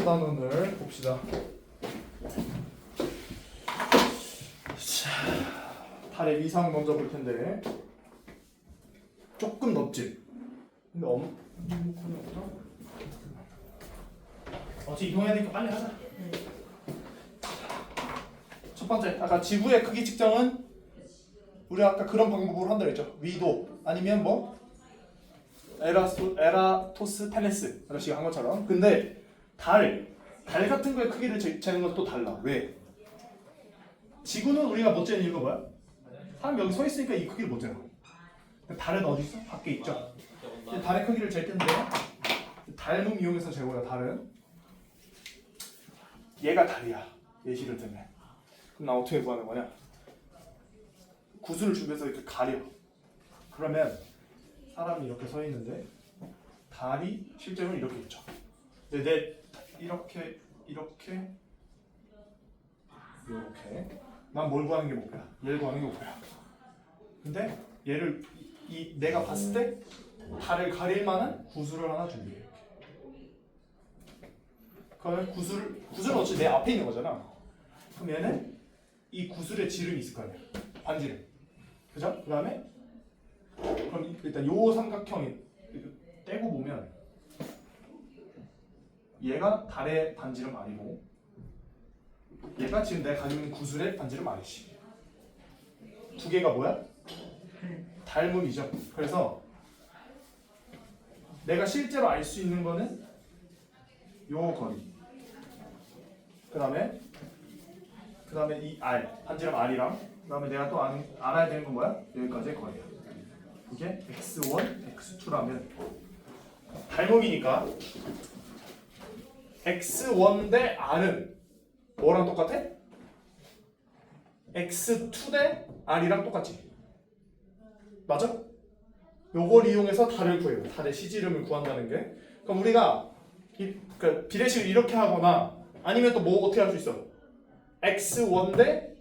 4단원을 봅시다. 자, 달의 위상 먼저 볼 텐데 조금 넓지. 근데 어차피 이동해야 되니까 빨리 하자. 첫 번째, 아까 지구의 크기 측정은 우리 아까 그런 방법으로 한다 했죠. 위도 아니면 뭐 에라토스테네스 아저씨가 한 것처럼. 근데 달 같은 거의 크기를 재는 것도 또 달라. 왜? 지구는 우리가 못 재는 이유가 뭐야? 사람 여기 서 있으니까 이 크기를 못 재는 거야. 달은 어디 있어? 밖에 있죠. 달의 크기를 잴 텐데 달몸 이용해서 재고요. 달은 얘가 달이야. 예시를 들면. 그럼 나 어떻게 구하는 거냐? 구슬을 준비해서 이렇게 가려. 그러면 사람이 이렇게 서 있는데 달이 실제로는 이렇게 있죠. 근데 이렇게 난 뭘 구하는 게 목표야? 얘를 구하는 게 목표야. 근데 얘를 내가 봤을 때 달을 가릴 만한 구슬을 하나 준비해. 그러면 구슬은 어차피 내 앞에 있는 거잖아. 그럼 얘는 이 구슬에 지름이 있을 거 아니야. 반지름. 그죠? 그 다음에 그럼 일단 요 삼각형이 떼고 보면 얘가 달의 반지름 R이고 얘가 지금 내가 가지고 있는 구슬의 반지름 R이지. 두 개가 뭐야? 달몸이죠. 그래서 내가 실제로 알 수 있는 거는 요 거리. 그 다음에 이 R, 반지름 R이랑 그 다음에 내가 또 알아야 되는 건 뭐야? 여기까지의 거리야. 이게 x1, x2라면 달몸이니까 x1 대 R은 뭐랑 똑같아? x2 대 R이랑 똑같지. 맞아? 요걸 이용해서 달을 구해요. 달의 시지름을 구한다는 게. 그럼 우리가 그러니까 비례식을 이렇게 하거나 아니면 또 뭐 어떻게 할 수 있어? x1 대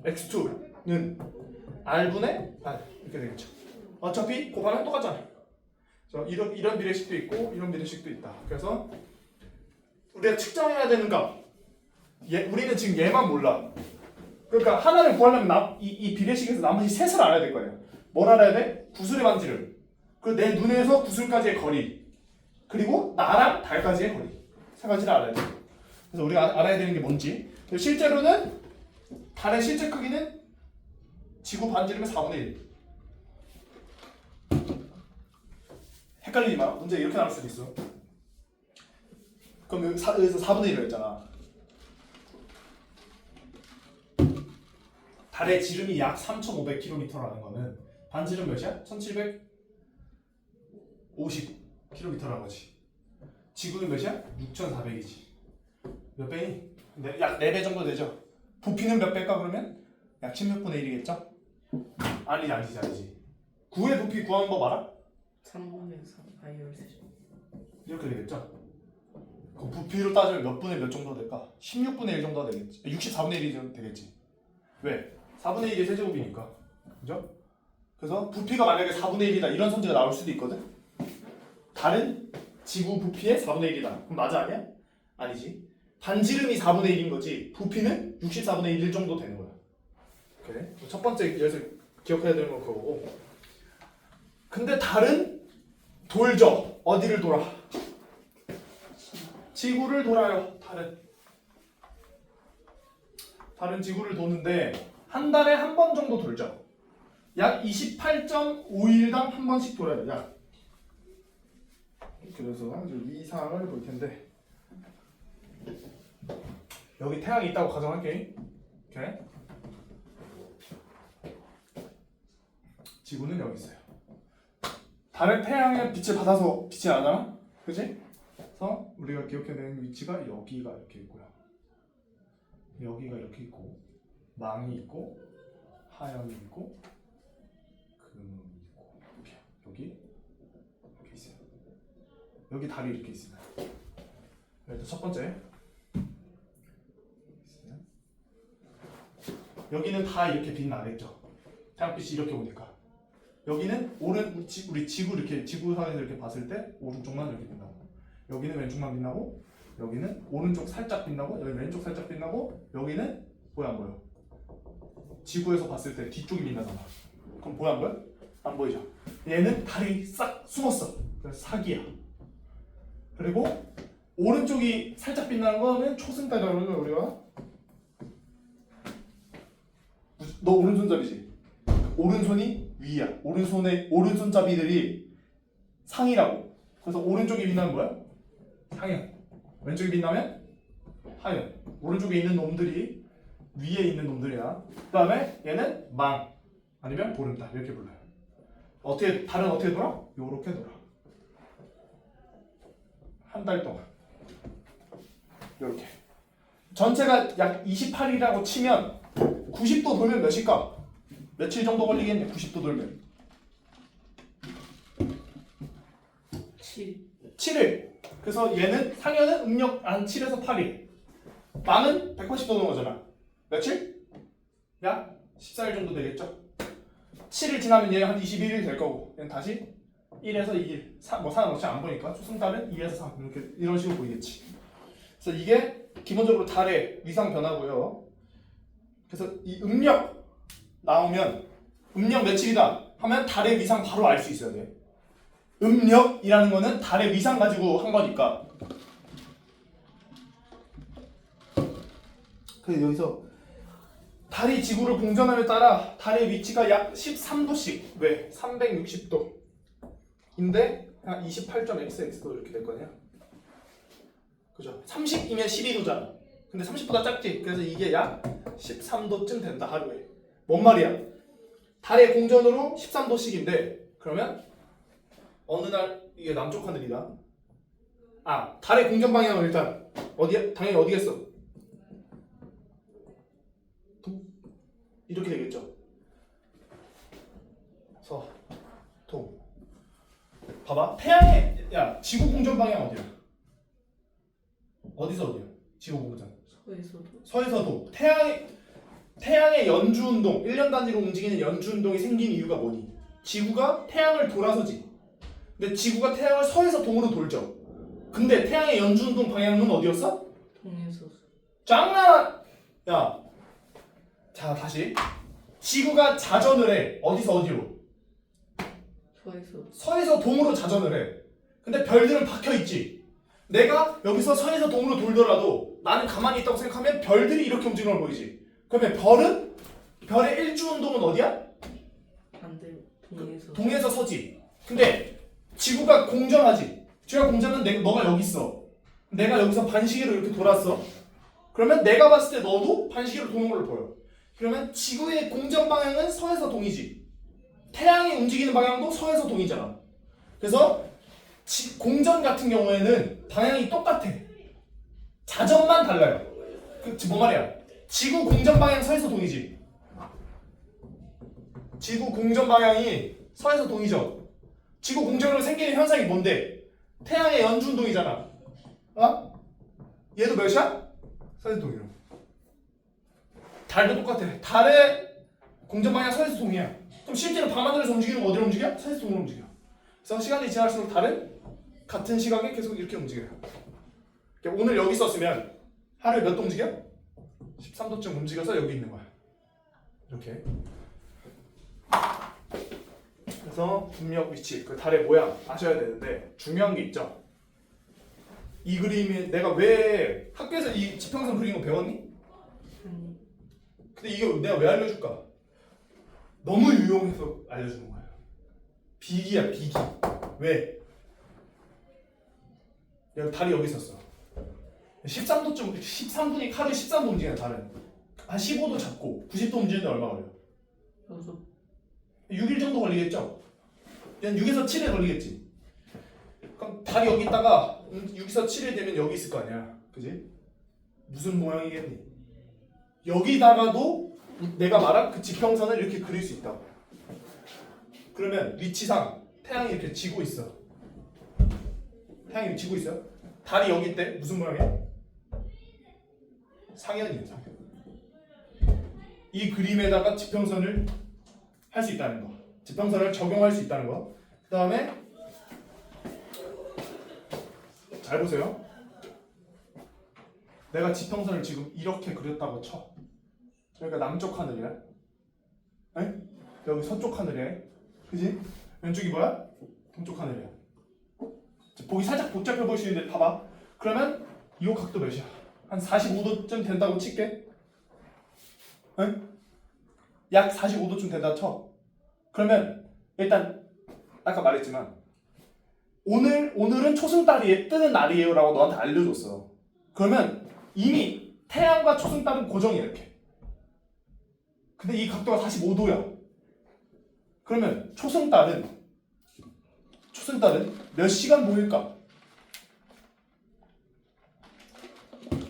x2는 R분의 R 이렇게 되겠죠. 어차피 곱하면 똑같잖아. 이런 비례식도 있고 이런 비례식도 있다. 그래서 우리가 측정해야 되는 값 우리는 지금 얘만 몰라. 그러니까 하나를 구하려면 이 비례식에서 나머지 셋을 알아야 될 거예요. 뭘 알아야 돼? 구슬의 반지름, 그리고 내 눈에서 구슬까지의 거리, 그리고 나랑 달까지의 거리. 세 가지를 알아야 돼. 그래서 우리가 알아야 되는 게 뭔지. 실제로는 달의 실제 크기는 지구 반지름의 4분의 1. 헷갈리지 마. 문제 이렇게 나올 수도 있어. 그럼 여기서 4분의 1을 했잖아. 달의 지름이 약 3,500km라는 거는 반지름 몇이야? 1,750km라는 거지. 지구는 몇이야? 6,400이지. 몇 배니? 약 4배 정도 되죠. 부피는 몇 배일까 그러면? 약 10몇 분의 1이겠죠? 아니지. 9의 부피 구하는 법 알아? 3분의 3 바이오를 세죠. 이렇게 되겠죠? 그 부피로 따지면 몇 분의 몇 정도 될까? 16분의 1 정도 되겠지. 64분의 1이 정도 되겠지. 왜? 4분의 1이 세제곱이니까. 그죠? 그래서 부피가 만약에 4분의 1이다 이런 선지가 나올 수도 있거든. 달은 지구 부피의 4분의 1이다. 그럼 맞아 아니야? 아니지. 반지름이 4분의 1인 거지. 부피는 64분의 1 정도 되는 거야. 오케이. 첫 번째 여기서 기억해야 되는 건 그거고. 근데 달은 돌죠. 어디를 돌아? 지구를 돌아요. 달은 지구를 도는데 한 달에 한 번 정도 돌죠. 약 28.5일당 한 번씩 돌아요. 약. 그래서 위상을 볼 텐데 여기 태양이 있다고 가정할게. 오케이. 지구는 여기 있어요. 달은 태양의 빛을 받아서 빛이 나잖아. 그치? 그래서 우리가 기억해야 되는 위치가 여기가 이렇게 있고요. 여기가 이렇게 있고 망이 있고 하연이 있고 금이 있고 여기 이렇게 있어요. 여기 달이 이렇게 있어요. 일단 첫 번째 여기는 다 이렇게 빛나겠죠. 태양빛이 이렇게 오니까. 여기는 우리 지구 이렇게 지구상에서 이렇게 봤을 때 오른쪽만 이렇게 빛나고 여기는 왼쪽만 빛나고 여기는 오른쪽 살짝 빛나고 여기 왼쪽 살짝 빛나고 여기는 보여 안 보여? 지구에서 봤을 때 뒤쪽이 빛나잖아. 그럼 보여 안 보여? 안 보이죠? 얘는 달이 싹 숨었어. 그래서 사기야. 그리고 오른쪽이 살짝 빛나는 거는 초승달이라고 그러죠 우리가. 너 오른손잡이지? 오른손이 위야. 오른손잡이들이 상이라고. 그래서 오른쪽이 빛나는 거야? 상현. 왼쪽이 빛나면 하현. 오른쪽에 있는 놈들이 위에 있는 놈들이야. 그 다음에 얘는 망 아니면 보름달 이렇게 불러요. 어떻게 달은 어떻게 돌아? 요렇게 돌아. 한 달 동안 요렇게. 전체가 약 28이라고 치면 90도 돌면 몇일까? 며칠 정도 걸리겠냐? 90도 돌면 7. 7일. 그래서 얘는 상현은 음력 한 7에서 8일. 망은 180도 도는 거잖아. 며칠? 약 14일 정도 되겠죠? 7일 지나면 얘는 한 21일 될 거고 얘는 다시 1에서 2일 뭐 상관없이 안 보니까 초승달은 2에서 3 이렇게 이런 식으로 보이겠지. 그래서 이게 기본적으로 달의 위상 변화고요. 그래서 이 음력 나오면 음력 며칠이다 하면 달의 위상 바로 알 수 있어야 돼. 음력이라는 거는 달의 위상 가지고 한 거니까. 그래서 여기서 달이 지구를 공전함에 따라 달의 위치가 약 13도씩 왜? 360도인데 한 28.xx도 이렇게 될 거냐? 그죠? 30이면 12도잖아. 근데 30보다 작지? 그래서 이게 약 13도쯤 된다 하루에. 뭔 말이야? 달의 공전으로 13도씩인데 그러면 어느 날 이게 남쪽 하늘이다. 아, 달의 공전 방향은 일단 어디야? 당연히 어디겠어? 이렇게 되겠죠. 서, 동. 봐봐. 태양의 지구 공전 방향 어디야? 어디서 어디야? 지구 공전. 서에서도. 서에서 동. 태양의 연주 운동, 1년 단위로 움직이는 연주 운동이 생긴 이유가 뭐니? 지구가 태양을 돌아서지. 근데 지구가 태양을 서에서 동으로 돌죠. 근데 태양의 연주 운동 방향은 어디였어? 동에서. 짱나! 야. 자, 다시. 지구가 자전을 해. 어디서 어디로? 서에서. 서에서 동으로 자전을 해. 근데 별들은 박혀 있지. 내가 여기서 서에서 동으로 돌더라도 나는 가만히 있다고 생각하면 별들이 이렇게 움직이는 걸 보이지. 그러면 별의 일주 운동은 어디야? 반대로. 동에서. 동에서 서지. 근데 지구가 공전하지. 지구가 공전은 너가 여기 있어. 내가 여기서 반시계로 이렇게 돌았어. 그러면 내가 봤을 때 너도 반시계로 도는 걸로 보여. 그러면 지구의 공전 방향은 서에서 동이지. 태양이 움직이는 방향도 서에서 동이잖아. 그래서 공전 같은 경우에는 방향이 똑같아. 자전만 달라요. 뭔 말이야? 지구 공전 방향 서에서 동이지. 지구 공전 방향이 서에서 동이죠. 지구 공전으로 생기는 현상이 뭔데? 태양의 연주 운동이잖아. 어? 얘도 몇이야? 서에서 동이요. 달도 똑같아. 달의 공전 방향 서에서 동이야. 그럼 실제로 밤하늘에서 움직이는 거 어디로 움직여? 서에서 동으로 움직여. 그래서 시간이 지날수록 달은 같은 시각에 계속 이렇게 움직여요. 그러니까 오늘 여기 있었으면 하루에 몇 도 움직여? 13도쯤 움직여서 여기 있는 거야. 이렇게. 그래서 음력 위치, 그 달의 모양 아셔야 되는데 중요한 게 있죠. 이 그림이 내가 왜 학교에서 이 지평선 그리는 거 배웠니? 아니. 근데 이게 내가 왜 알려줄까? 너무 유용해서 알려주는 거예요. 비기야, 비기. 왜? 달이 여기 있었어. 13도쯤, 13분이 하루에 13도 움직이는 달은 한 15도 잡고 90도 움직이는데 얼마 걸려? 6일 정도 걸리겠죠? 한 6에서 7일 걸리겠지? 그럼 달이 여기 있다가 6에서 7일 되면 여기 있을 거 아니야. 그지? 무슨 모양이겠니? 여기다가도 내가 말한 그 지평선을 이렇게 그릴 수 있다고. 그러면 위치상 태양이 이렇게 지고 있어. 태양이 지고 있어요? 달이 여기 있대. 무슨 모양이야? 상현이에요, 상현. 이 그림에다가 지평선을 할 수 있다는 거. 지평선을 적용할 수 있다는 거. 그 다음에 자, 잘 보세요. 내가 지평선을 지금 이렇게 그렸다고 쳐. 여기가 남쪽 하늘이야. 에? 여기 서쪽 하늘이야. 그지? 왼쪽이 뭐야? 동쪽 하늘이야. 보기 살짝 복잡해 보일 수 있는데 봐봐. 그러면 이 각도 몇이야? 한 45도쯤 된다고 칠게. 에? 약 45도쯤 된다고 쳐. 그러면 일단 아까 말했지만 오늘은 초승달이 뜨는 날이에요 라고 너한테 알려줬어. 그러면 이미 태양과 초승달은 고정이야 이렇게. 근데 이 각도가 45도야. 그러면 초승달은 몇 시간 보일까?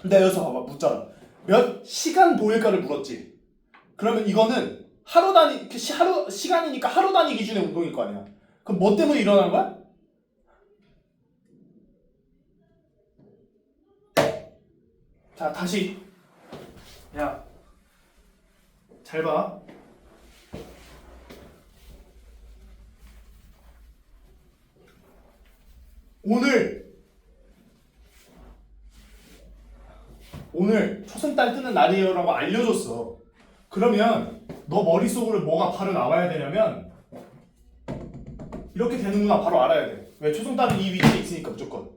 근데 여기서 봐봐 묻잖아. 몇 시간 보일까를 물었지. 그러면 이거는 하루 단위 시간이니까 하루 단위 기준의 운동일 거 아니야. 그럼 뭐 때문에 일어나는 거야? 자 다시 야 잘 봐. 오늘 초승달 뜨는 날이에요라고 알려줬어. 그러면 너 머릿속으로 뭐가 바로 나와야 되냐면 이렇게 되는구나 바로 알아야 돼. 왜? 초승달은 이 위치에 있으니까 무조건.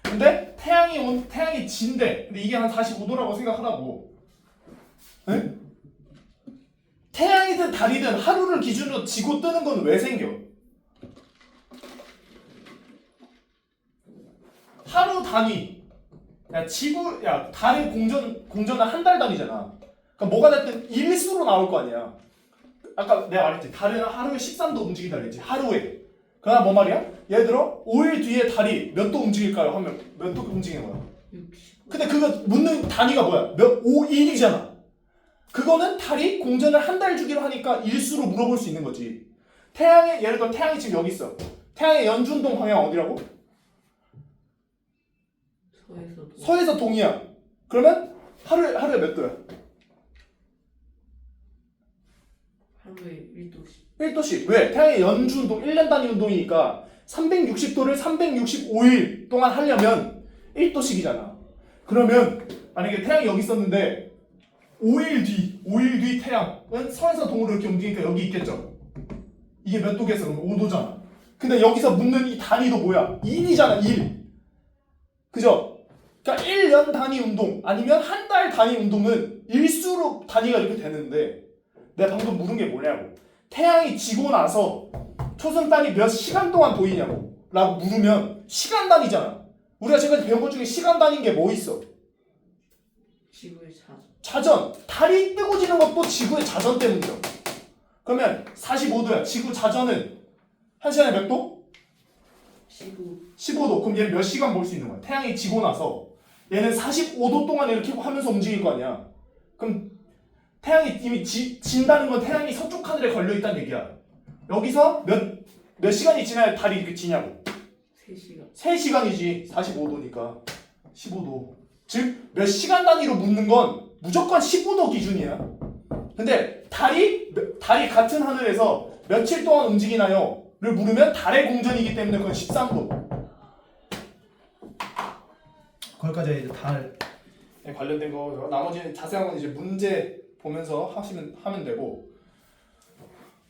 근데 태양이 진대. 근데 이게 한 45도라고 생각하라고. 에? 태양이든 달이든 하루를 기준으로 지고 뜨는 건 왜 생겨? 하루 단위. 달의 공전은 한 달 단위잖아. 그러니까 뭐가 됐든 일수로 나올 거 아니야. 아까 내가 말했지. 달은 하루에 13도 움직인다 그랬지. 하루에. 그러나 뭐 말이야? 예를 들어 5일 뒤에 달이 몇 도 움직일까요? 하면 몇 도 움직이는 거야? 60. 근데 그거 묻는 단위가 뭐야? 5일이잖아. 그거는 달이 공전을 한 달 주기로 하니까 일수로 물어볼 수 있는 거지. 예를 들어 태양이 지금 여기 있어. 태양의 연준동 방향 어디라고? 서에서 동이야. 그러면 하루에 몇 도야? 하루에 1도씩. 1도씩. 왜? 태양의 연준동 1년 단위 운동이니까 360도를 365일 동안 하려면 1도씩이잖아. 그러면 만약에 태양이 여기 있었는데 5일 뒤 태양은 서에서 동으로 이렇게 움직이니까 여기 있겠죠. 이게 몇 도겠어? 그럼 5도잖아. 근데 여기서 묻는 이 단위도 뭐야? 1이잖아. 1. 그죠? 그러니까 1년 단위 운동 아니면 한 달 단위 운동은 일수로 단위가 이렇게 되는데 내가 방금 물은 게 뭐냐고. 태양이 지고 나서 초승달이 몇 시간 동안 보이냐고 라고 물으면 시간 단위잖아. 우리가 지금까지 배운 것 중에 시간 단위인 게 뭐 있어? 지구의 자전. 자전. 달이 뜨고 지는 것도 지구의 자전 때문이죠. 그러면 45도야. 지구 자전은 한 시간에 몇 도? 15도. 그럼 얘는 몇 시간 볼 수 있는 거야? 태양이 지고 나서 얘는 45도 동안 이렇게 하면서 움직일 거 아니야. 그럼 태양이 이미 진다는 건 태양이 서쪽 하늘에 걸려 있다는 얘기야. 여기서 몇 시간이 지나야 달이 이렇게 지냐고. 3시간. 3시간이지. 45도니까 15도. 즉 몇 시간 단위로 묻는 건 무조건 15도 기준이야. 근데 달이 같은 하늘에서 며칠 동안 움직이나요? 를 물으면 달의 공전이기 때문에 그건 13도. 거기까지 이제 달에 관련된 거고요. 나머지는 자세한 건 이제 문제 보면서 하면 되고.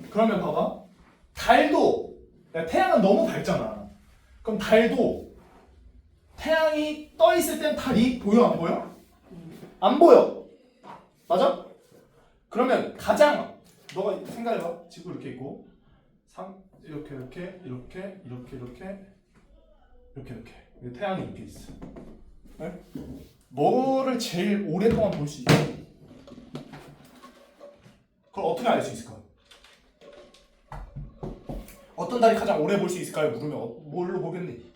그러면 봐봐. 달도 태양은 너무 밝잖아. 그럼 달도 태양이 떠 있을 땐 달이 보여 안 보여? 안 보여. 맞아? 그러면 가장 너가 생각해봐. 지구 이렇게 있고 이렇게 태양이 이렇게 있어. 네? 뭐를 제일 오랫동안 볼 수 있어? 그걸 어떻게 알 수 있을까? 어떤 달이 가장 오래 볼 수 있을까요? 물으면 뭘로 보겠니?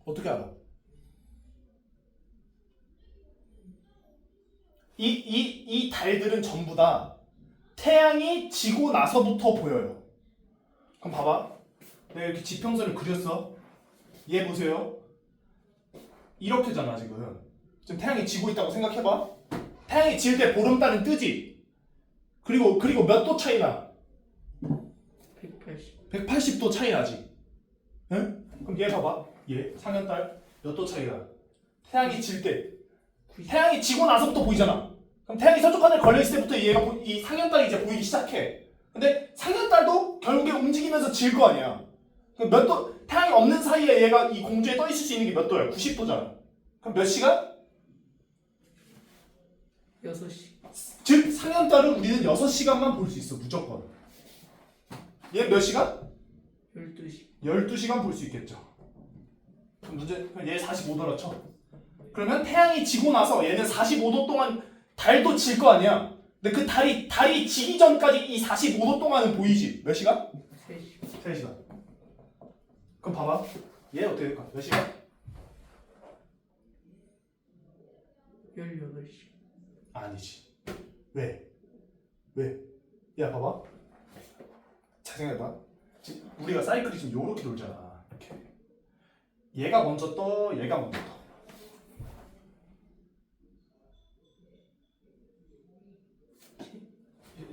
어떻게 알아? 이 달들은 전부 다 태양이 지고 나서부터 보여요. 그럼 봐봐. 내가 이렇게 지평선을 그렸어. 얘 보세요. 이렇게잖아 지금. 지금 태양이 지고 있다고 생각해봐. 태양이 질 때 보름달은 뜨지. 그리고 몇 도 차이 나? 180. 180도 차이 나지. 응? 그럼 얘 봐봐. 얘 상현달 몇 도 차이가? 태양이 질 때. 태양이 지고 나서부터 보이잖아. 그럼 태양이 서쪽 하늘에 걸려있을 때부터 얘가 이 상현달이 이제 보이기 시작해. 근데 상현달도 결국에 움직이면서 질 거 아니야. 그럼 몇 도, 태양이 없는 사이에 얘가 이 공주에 떠 있을 수 있는 게 몇 도야? 90도잖아. 그럼 몇 시간? 6시. 즉 상현달을 우리는 6시간만 볼 수 있어. 무조건. 얘 몇 시간? 12시. 12시간 볼 수 있겠죠. 그럼 얘 45도라 쳐. 그러면 태양이 지고 나서 얘는 45도 동안 달도 질 거 아니야. 근데 그 달이 지기 전까지 이 45도 동안은 보이지. 몇 시간? 3시. 3시간. 그럼 봐봐. 얘 어떻게 될까? 몇 시간? 18시. 아니지. 왜? 야 봐봐. 잘 생각해봐. 지금 우리가 사이클이 지금 요렇게 돌잖아. 이렇게. 얘가 먼저 떠, 얘가 먼저 떠.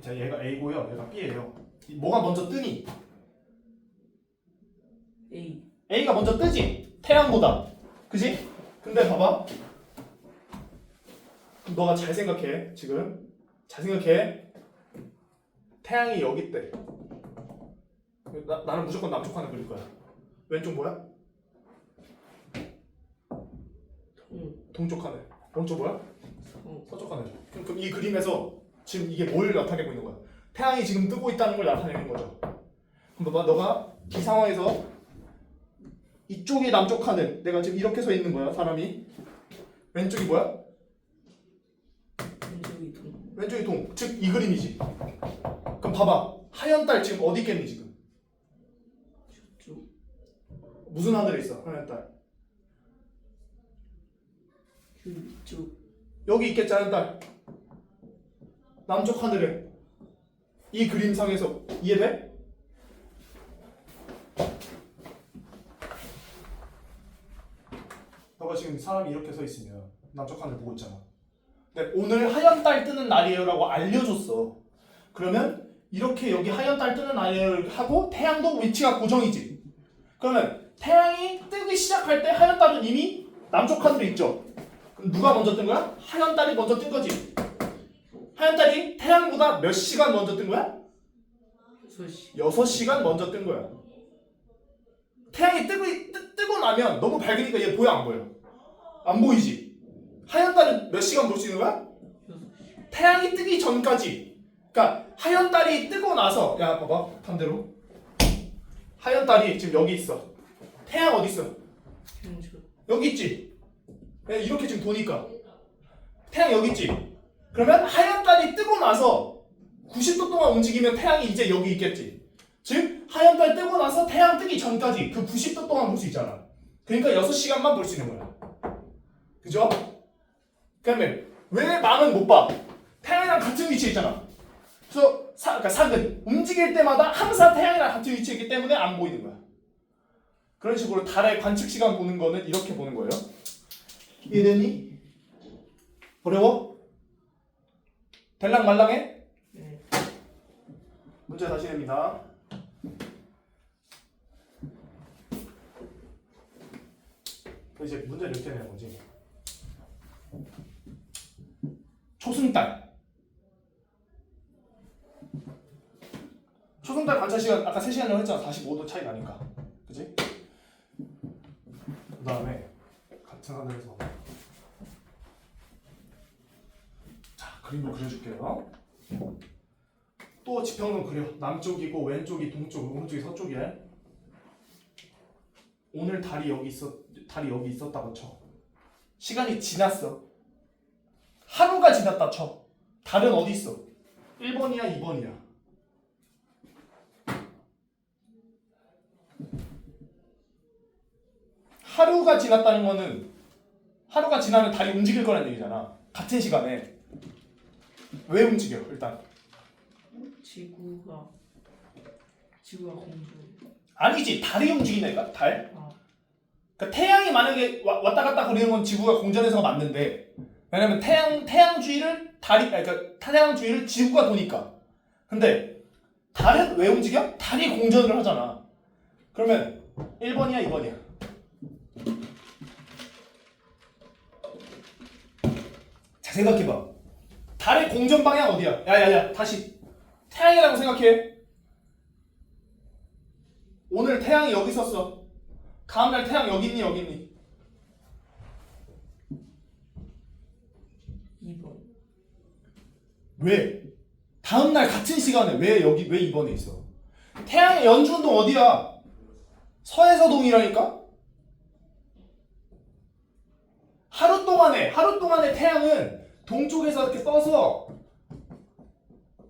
자, 얘가 A고요, 얘가 B예요. 뭐가 먼저 뜨니? A. A가 먼저 뜨지? 태양보다. 그지? 근데 봐봐. 너가 잘 생각해. 지금 잘 생각해. 태양이 여기 있대. 나는 무조건 남쪽 하늘 그릴 거야. 왼쪽 뭐야? 동쪽 하늘. 오른쪽 뭐야? 서쪽 하늘. 그럼 이 그림에서 지금 이게 뭘 나타내고 있는 거야? 태양이 지금 뜨고 있다는 걸 나타내는 거죠. 그럼 봐봐, 너가 이 상황에서 이쪽이 남쪽 하늘. 내가 지금 이렇게 서 있는 거야, 사람이. 왼쪽이 뭐야? 왼쪽이 동. 왼쪽이 동. 즉 이 그림이지. 그럼 봐봐. 하얀 달 지금 어디 있겠니 지금? 저쪽. 무슨 하늘에 있어? 하얀 달. 그쪽. 여기 있겠지 하얀 달. 남쪽 하늘에. 이 그림상에서 이해돼? 너가 지금 사람이 이렇게 서 있으면 남쪽 하늘 보고 있잖아. 근데 오늘 하얀 달 뜨는 날이에요라고 알려줬어. 그러면 이렇게 여기 하얀 달 뜨는 날이에요 하고 태양도 위치가 고정이지. 그러면 태양이 뜨기 시작할 때 하얀 달은 이미 남쪽 하늘에 있죠. 그럼 누가 먼저 뜬 거야? 하얀 달이 먼저 뜬 거지. 하얀 달이 태양보다 몇 시간 먼저 뜬 거야? 6시. 6시간 먼저 뜬 거야. 태양이 뜨고 나면 너무 밝으니까 얘 보여 안 보여? 안 보이지? 하얀 달은 몇 시간 볼 수 있는 거야? 6시. 태양이 뜨기 전까지. 그러니까 하얀 달이 뜨고 나서 야 봐봐 반대로 하얀 달이 지금 여기 있어. 태양 어디 있어? 왼쪽. 여기 있지. 이렇게 지금 보니까 태양 여기 있지. 그러면 하얀 달이 뜨고 나서 90도 동안 움직이면 태양이 이제 여기 있겠지. 즉 하얀 달 뜨고 나서 태양 뜨기 전까지 그 90도 동안 볼 수 있잖아. 그러니까 6시간만 볼 수 있는 거야. 그죠? 그다음에 왜 망은 못 봐? 태양이랑 같은 위치에 있잖아. 그래서 그러니까 사근 움직일 때마다 항상 태양이랑 같은 위치에 있기 때문에 안 보이는 거야. 그런 식으로 달의 관측 시간 보는 거는 이렇게 보는 거예요. 이해됐니? 어려워? 될랑 말랑해? 네. 문제 다시 냅니다. 이제 문제를 이렇게 내는 거지. 초승달. 초승달 관찰 시간 아까 3시간이라고 했잖아. 45도 차이 나니까. 그치? 그 다음에 같은 하늘에서 자 그림도 그려줄게요. 또 지평선 그려. 남쪽이고 왼쪽이 동쪽, 오른쪽이 서쪽이래. 오늘 달이 여기 있었다고 쳐. 시간이 지났어. 하루가 지났다 쳐. 달은 어디 있어? 1번이야 2번이야? 하루가 지났다는 거는 하루가 지나면 달이 움직일 거라는 얘기잖아. 같은 시간에. 왜 움직여 일단? 지구가 공주. 아니지. 달이 움직인다니까. 달. 아. 그러니까 태양이 만약에 왔다 갔다 거리는 건 지구가 공전해서가 맞는데, 왜냐면 태양 주위를 그러니까 태양 주위를 지구가 도니까. 근데 달은 왜 움직여? 달이 공전을 하잖아. 그러면 1번이야 2번이야? 생각해봐. 달의 공전 방향 어디야? 야야야 다시 태양이라고 생각해. 오늘 태양이 여기 있었어. 다음날 태양 여기 있니 여기 있니? 2번. 왜? 다음날 같은 시간에 왜 여기 왜 2번에 있어? 태양의 연주운동 어디야? 서해서동이라니까? 하루 동안에 태양은 동쪽에서 이렇게 떠서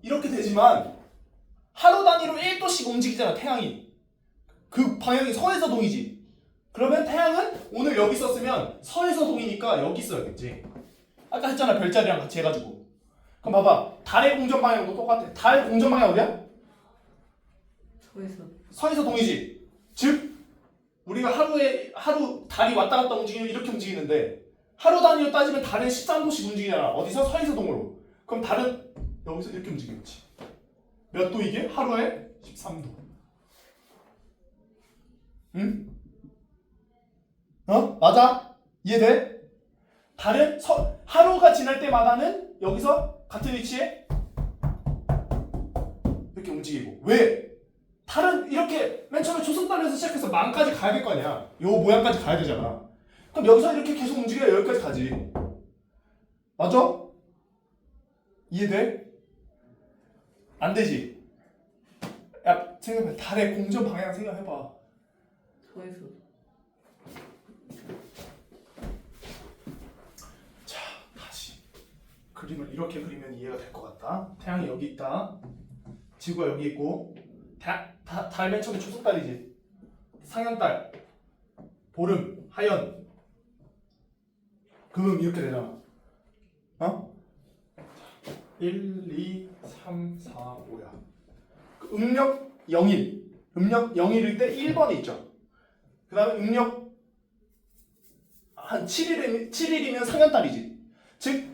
이렇게 되지만 하루 단위로 1도씩 움직이잖아 태양이. 그 방향이 서해서동이지. 그러면 태양은 오늘 여기 있었으면 서해서동이니까 여기 있어야겠지. 아까 했잖아 별자리랑 같이 해가지고. 그럼 봐봐 달의 공전 방향도 똑같아. 달 공전 방향 어디야? 서에서. 서해서동이지. 즉 우리가 하루 달이 왔다 갔다 움직이면 이렇게 움직이는데 하루 단위로 따지면 달은 13도씩 움직이잖아. 어디서? 서해서동으로. 그럼 달은 여기서 이렇게 움직이겠지. 몇 도 이게? 하루에 13도. 응? 맞아? 이해돼? 달은 하루가 지날 때마다는 여기서 같은 위치에 이렇게 움직이고. 왜? 달은 이렇게 맨 처음에 초승달에서 시작해서 망까지 가야 될 거 아니야. 요 모양까지 가야 되잖아. 그럼 여기서 이렇게 계속 움직여야 여기까지 가지. 맞아? 이해돼? 안 되지? 야 생각해. 달의 공전 방향 생각해봐. 서에서. 자 다시 그림을 이렇게 그리면 이해가 될 것 같다. 태양이 여기 있다. 지구가 여기 있고 달 맨 처음에 초승달이지. 상현달, 보름, 하연, 금음 이렇게 되잖아. 1, 2, 3, 4, 5야. 음력 0일. 음력 0일일 때 1번에 있죠. 그 다음에 음력 한 7일이면 상현달이지. 즉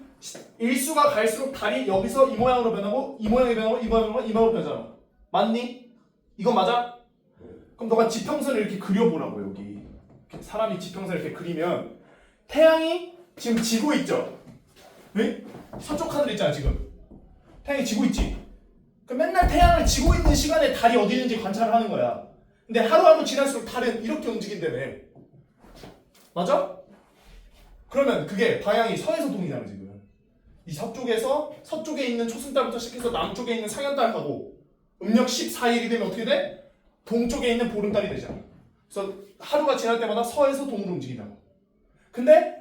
일수가 갈수록 달이 여기서 이 모양으로 변하고 이 모양이 변하고 이 모양으로 이 모양으로 변하잖아. 맞니? 이거 맞아? 그럼 너가 지평선을 이렇게 그려보라고. 여기 사람이 지평선을 이렇게 그리면 태양이 지금 지고 있죠? 네? 서쪽 하늘 있잖아 지금. 태양이 지고 있지? 그럼 맨날 태양을 지고 있는 시간에 달이 어디 있는지 관찰을 하는 거야. 근데 하루하루 지날수록 달은 이렇게 움직인다며. 맞아? 그러면 그게 방향이 서해서동이잖아 지금. 이 서쪽에 있는 초승달부터 시작해서 남쪽에 있는 상현달하고 음력 14일이 되면 어떻게 돼? 동쪽에 있는 보름달이 되잖아. 그래서 하루가 지날 때마다 서에서 동으로 움직인다고. 근데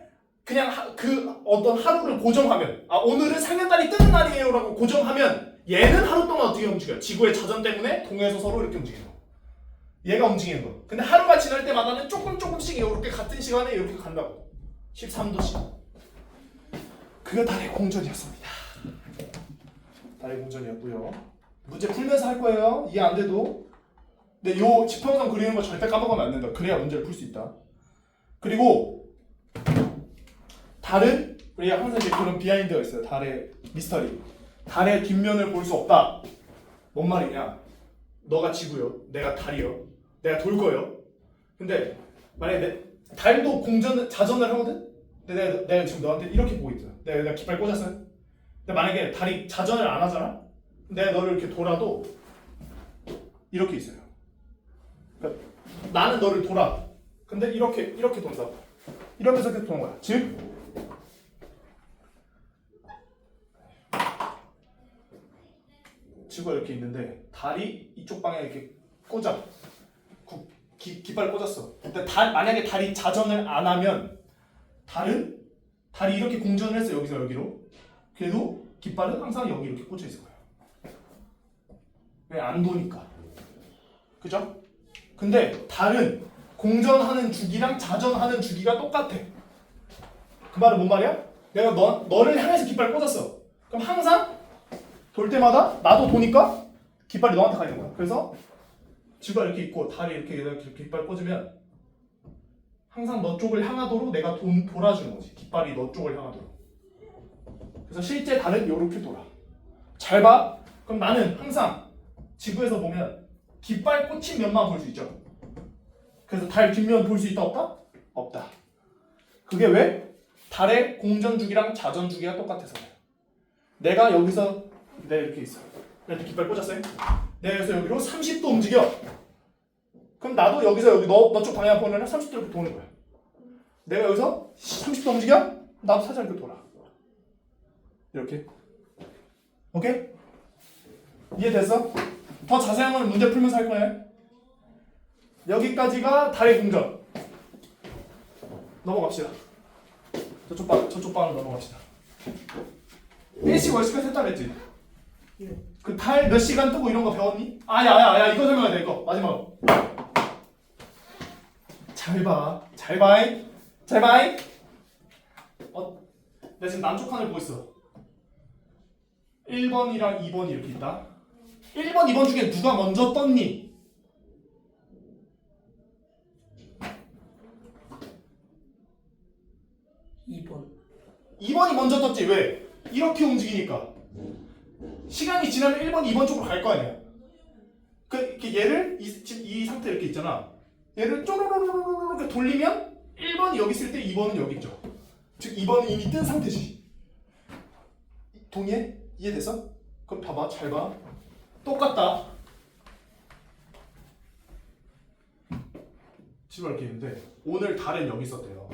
그냥 그 어떤 하루를 고정하면 오늘은 상현달이 뜨는 날이에요 라고 고정하면 얘는 하루 동안 어떻게 움직여? 지구의 자전 때문에 동에서 서로 이렇게 움직이는 거. 얘가 움직이는 거. 근데 하루가 지날 때마다는 조금씩 이렇게 같은 시간에 이렇게 간다고. 13도씩. 그게 달의 공전이었습니다. 달의 공전이었고요. 문제 풀면서 할 거예요. 이해 안 돼도. 근데 요 지평선 그리는 거 절대 까먹으면 안 된다. 그래야 문제를 풀 수 있다. 그리고 달은 우리가 항상 이제 그런 비하인드가 있어요. 달의 미스터리. 달의 뒷면을 볼 수 없다. 뭔 말이냐? 너가 지구요. 내가 달이요. 내가 돌 거요. 근데 만약에 달도 자전을 하거든? 근데 내가 지금 너한테 이렇게 보고 있잖아. 내가 깃발 꽂았어요. 근데 만약에 달이 자전을 안 하잖아? 내가 너를 이렇게 돌아도 이렇게 있어요. 그러니까 나는 너를 돌아. 근데 이렇게 돈다고. 이러면서 이렇게 도는 거야. 즉 지구가 이렇게 있는데 달이 이쪽 방향에 이렇게 꽂아. 깃발 꽂았어. 근데 만약에 달이 자전을 안 하면 달이 이렇게 공전을 했어. 여기서 여기로. 그래도 깃발은 항상 여기 이렇게 꽂혀 있을 거야. 왜? 안 도니까. 그죠? 근데 달은 공전하는 주기랑 자전하는 주기가 똑같아. 그 말은 뭔 말이야? 내가 너를 향해서 깃발 꽂았어. 그럼 항상 돌 때마다 나도 도니까 깃발이 너한테 가 있는 거야. 그래서 지구가 이렇게 있고 달이 이렇게 깃발 꽂으면 항상 너 쪽을 향하도록 내가 돌아주는 거지. 깃발이 너 쪽을 향하도록. 그래서 실제 달은 이렇게 돌아. 잘 봐. 그럼 나는 항상 지구에서 보면 깃발 꽂힌 면만 볼 수 있죠. 그래서 달 뒷면 볼 수 있다 없다? 없다. 그게 왜? 달의 공전 주기랑 자전 주기가 똑같아서 그래요. 내가 여기서 내가 이렇게 있어. 내가 깃발 꽂았어요. 내가 여기서 여기로 30도 움직여. 그럼 나도 여기서 여기 너쪽 방향 보면 30도 이렇게 도는 거야. 내가 여기서 30도 움직여? 나도 살짝 이렇게 돌아. 이렇게. 오케이? 이해됐어? 더 자세한 건 문제 풀면서 할 거예요. 여기까지가 달의 공전. 넘어갑시다. 저쪽 방으로 넘어갑시다. 1시 월시까지 했다 그랬지? 그 달 몇 시간 뜨고 이런 거 배웠니? 야 이거 설명해야 돼. 이거 마지막으로. 잘 봐. 나 지금 남쪽 하늘 보고 있어. 1번이랑 2번이 이렇게 있다. 1번, 2번 중에 누가 먼저 떴니? 2번. 2번이 먼저 떴지. 왜? 이렇게 움직이니까. 시간이 지나면 1번, 2번 쪽으로 갈 거 아니야. 얘를 이 상태 이렇게 있잖아. 얘를 쪼로로로로로 이렇게 돌리면 1번이 여기 있을 때 2번은 여기 있죠. 즉 2번은 이미 뜬 상태지. 동의해? 이해됐어? 그럼 봐봐. 잘 봐. 똑같다. 지금 이렇게 있는데 오늘 달은 여기 있었대요.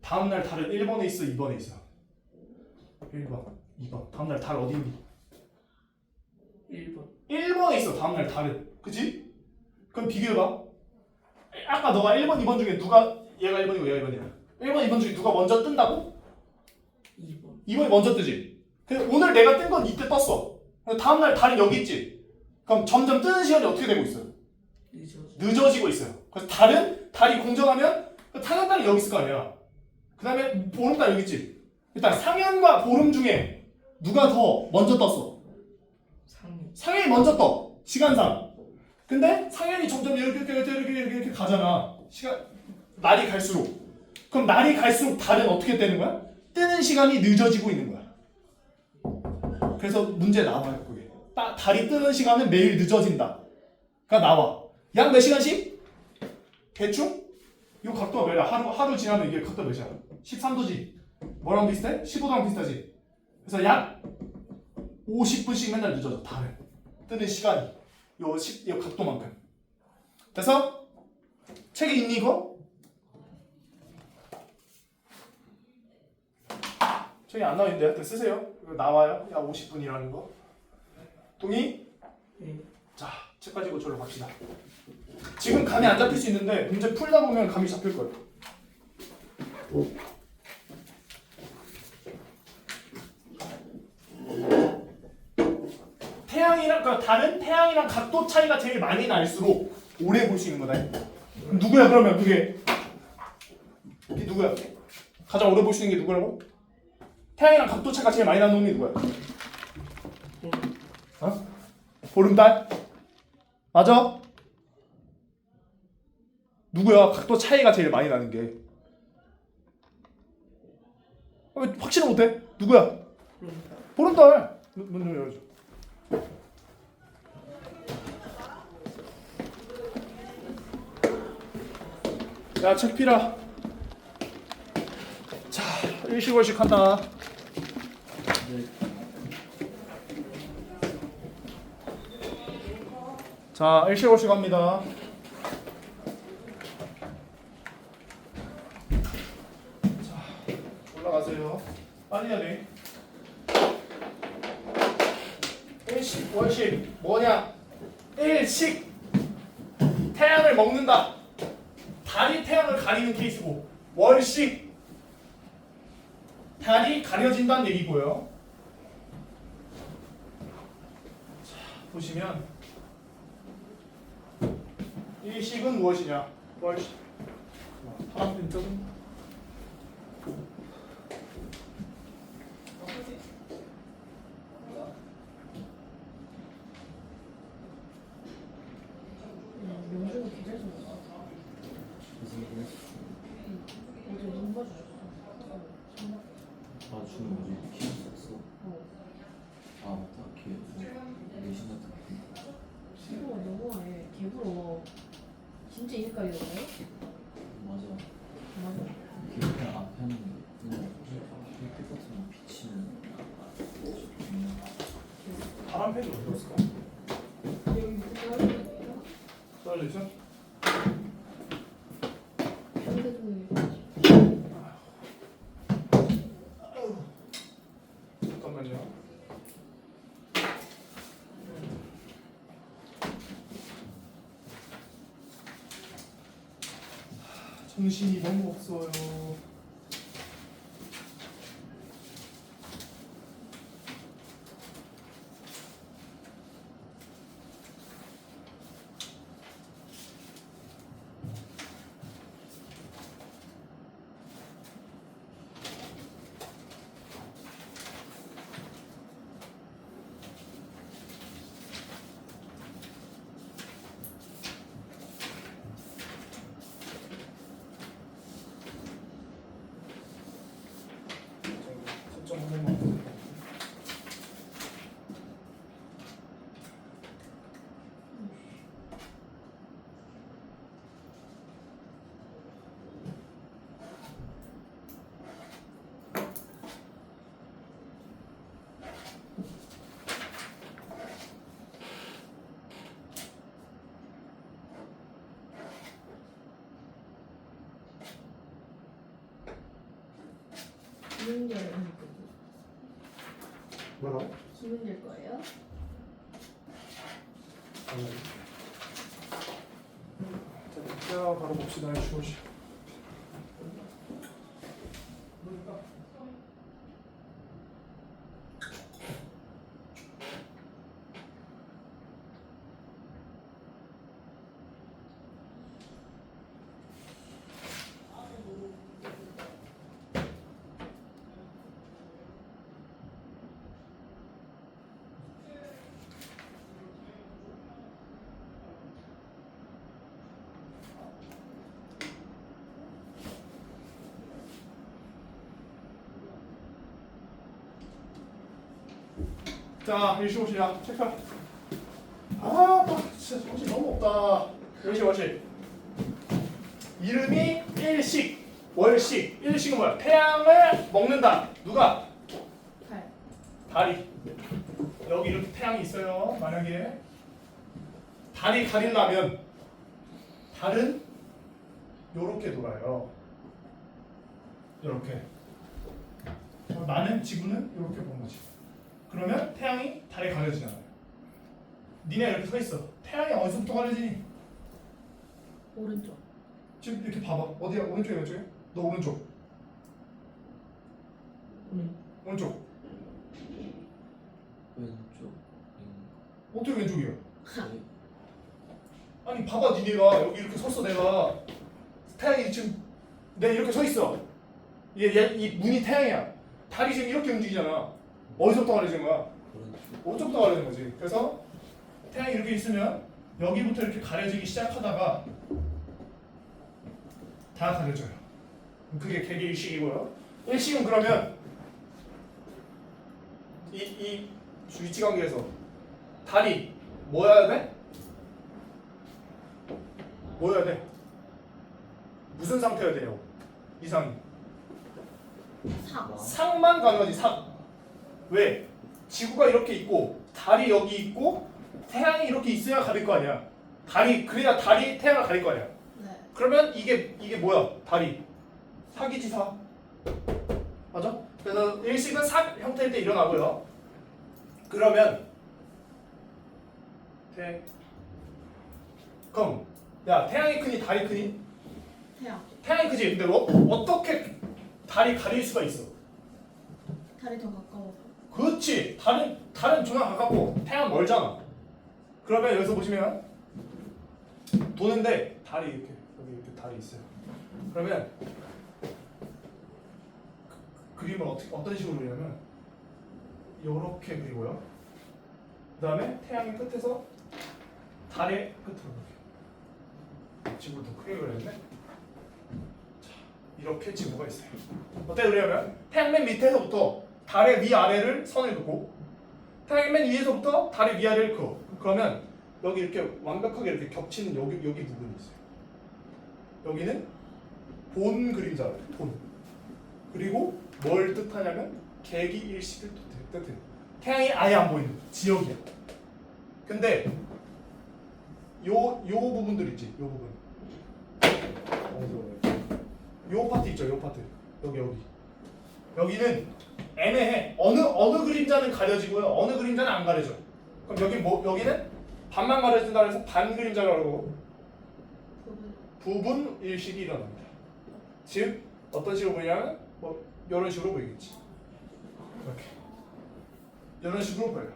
다음날 달은 1번에 있어, 2번에 있어. 1번, 2번. 다음날 달 어디 있니? 1번. 1번에 있어. 다음날 달은. 그치? 그럼 비교해봐. 아까 너가 1번, 2번 중에 누가 얘가 1번이고 얘가 2번이야. 1번, 2번 중에 누가 먼저 뜬다고? 2번. 2번이 먼저 뜨지. 근데 오늘 내가 뜬 건 이때 떴어. 다음날 달은 여기 있지. 그럼 점점 뜨는 시간이 어떻게 되고 있어요? 늦어지고 있어요. 그래서 달이 공전하면 타격달이 여기 있을 거 아니야. 그 다음에 보름달 여기 있지. 일단 상현과 보름 중에 누가 더 먼저 떴어? 상현이 먼저 떠. 시간상. 근데 상현이 점점 이렇게 가잖아. 날이 갈수록. 그럼 날이 갈수록 달은 어떻게 되는 거야? 뜨는 시간이 늦어지고 있는 거야. 그래서 문제 나와요. 그게. 달이 뜨는 시간은 매일 늦어진다. 가 나와. 약 몇 시간씩? 대충? 이 각도가 몇이야? 하루 지나면 이게 각도 몇이야? 13도지. 뭐랑 비슷해? 15도랑 비슷하지. 그래서 약 50분씩 맨날 늦어져. 달은 뜨는 시간이 요 각도만큼. 그래서 책에 있니 이거? 책에 안 나와있는데요? 쓰세요. 이거 나와요. 약 50분이라는 거. 동의? 네. 자, 책 가지고 저로 갑시다. 지금 감이 안 잡힐 수 있는데 문제 풀다 보면 감이 잡힐 거예요. 달은 태양이랑 각도 차이가 제일 많이 날수록 오래 볼 수 있는 거다. 누구야 그러면 그게 누구야? 가장 오래 볼 수 있는 게 누구라고? 태양이랑 각도 차이가 제일 많이 나는 놈이 누구야? 어? 보름달? 맞아? 누구야? 각도 차이가 제일 많이 나는 게. 왜 확실히 못해? 누구야? 보름달. 문 좀 열어줘. 야, 책 피라. 자, 일시월식 한다. 자, 일시월식 합니다. 자, 올라가세요. 빨리 해야 돼. 일식, 월식 뭐냐? 일식 태양을 먹는다. 달이 태양을 가리는 케이스고, 월식 달이 가려진다는 얘기고요. 자, 보시면 일식은 무엇이냐? 월식. 파란색 쪽은 명준이 계좌 좀 봐. 어제 눈 봐주셨어. 아 주는 거지? 기억 썼어? 아 맞다 기억 내신 같은 거 시부가 너무해. 개부러. 진짜 이니까 이러네. 맞아 맞아. 기억 그냥 앞에 하는 거 다음 페이지 어디 갔을까? 여기 밑에 떨어졌네요. 떨어져 있어? 현대중이 잠깐만요. 정신이 너무 없어요. 설정 한 번만. 김은결 언니거든요. 뭐라고? 김은결 거예요? 자, 바로 봅시다. 주호씨. 자, 일시오시 야 체크해. 진짜 정신 너무 없다. 일시오시. 이름이 일식, 월식. 일식은 뭐야? 태양을 먹는다. 누가? 달. 달이. 여기 이렇게 태양이 있어요. 만약에 달이 가린다면 달은 요렇게 돌아요. 요렇게. 나는 지구는 요렇게 보는 거지. 그러면 태양이 달에 가려지잖아요. 니네 이렇게 서 있어. 태양이 어디서부터 가려지니? 오른쪽. 지금 이렇게 봐봐. 어디야? 오른쪽에 왼쪽에? 너 오른쪽. 오른쪽. 왼쪽. 어떻게 왼쪽이야? 네. 아니 봐봐 니네가 여기 이렇게 섰어 내가. 태양이 지금 내가 이렇게 서 있어. 이 문이 태양이야. 달이 지금 이렇게 움직이잖아. 어디서부터 가려지는 거야? 오른쪽. 오른쪽부터 가려지는 거지. 그래서 태양이 이렇게 있으면 여기부터 이렇게 가려지기 시작하다가 다 가려져요. 그게 개개 일식이고요. 일식은 그러면 이 위치 관계에서 달이 뭐여야 돼? 뭐여야 돼? 무슨 상태여야 돼요? 이상이. 사. 상만 가능하지. 상. 왜? 지구가 이렇게 있고 달이 여기 있고 태양이 이렇게 있어야 가릴 거 아니야. 달이 그래야 달이 태양을 가릴 거 아니야. 네. 그러면 이게 뭐야? 달이 사기지 사. 맞아? 그래서 일식은 사 형태일 때 일어나고요. 그러면 그럼 야 태양이 크니 달이 크니? 태양. 태양이 크지. 근데 어떻게 달이 가릴 수가 있어? 달이 더 가까워서. 그렇지. 달은 존나 가깝고 태양 멀잖아. 그러면 여기서 보시면 도는데 달이 이렇게 여기 이렇게 달이 있어요. 그러면 그림을 어떤 식으로 그리냐면 이렇게 그리고요. 그다음에 태양의 끝에서 달의 끝으로 이렇게. 지구를 더 크게 그려야겠네. 자, 이렇게 지구가 있어요. 어떻게 그리냐면 태양 맨 밑에서부터 달의 위아래를 선을 긋고 태양 맨 위에서부터 달의 위아래를 그어. 그러면 여기 이렇게 완벽하게 이렇게 겹치는 여기 부분이 있어요. 여기는 본 그림자예요. 본. 그리고 뭘 뜻하냐면 개기일식을 뜻해요. 태양이 아예 안 보이는 지역이야. 근데 요 부분들 있지, 요 부분. 요 파트 있죠, 요 파트. 여기는 애매해. 어느 그림자는 가려지고요, 어느 그림자는 안 가려져. 그럼 여기는 반만 가려진다 해서 반 그림자라고 하고 부분 일식이 일어납니다. 즉 어떤 식으로 보냐면 뭐 이런 식으로 보이겠지. 이렇게 이런 식으로 보여요.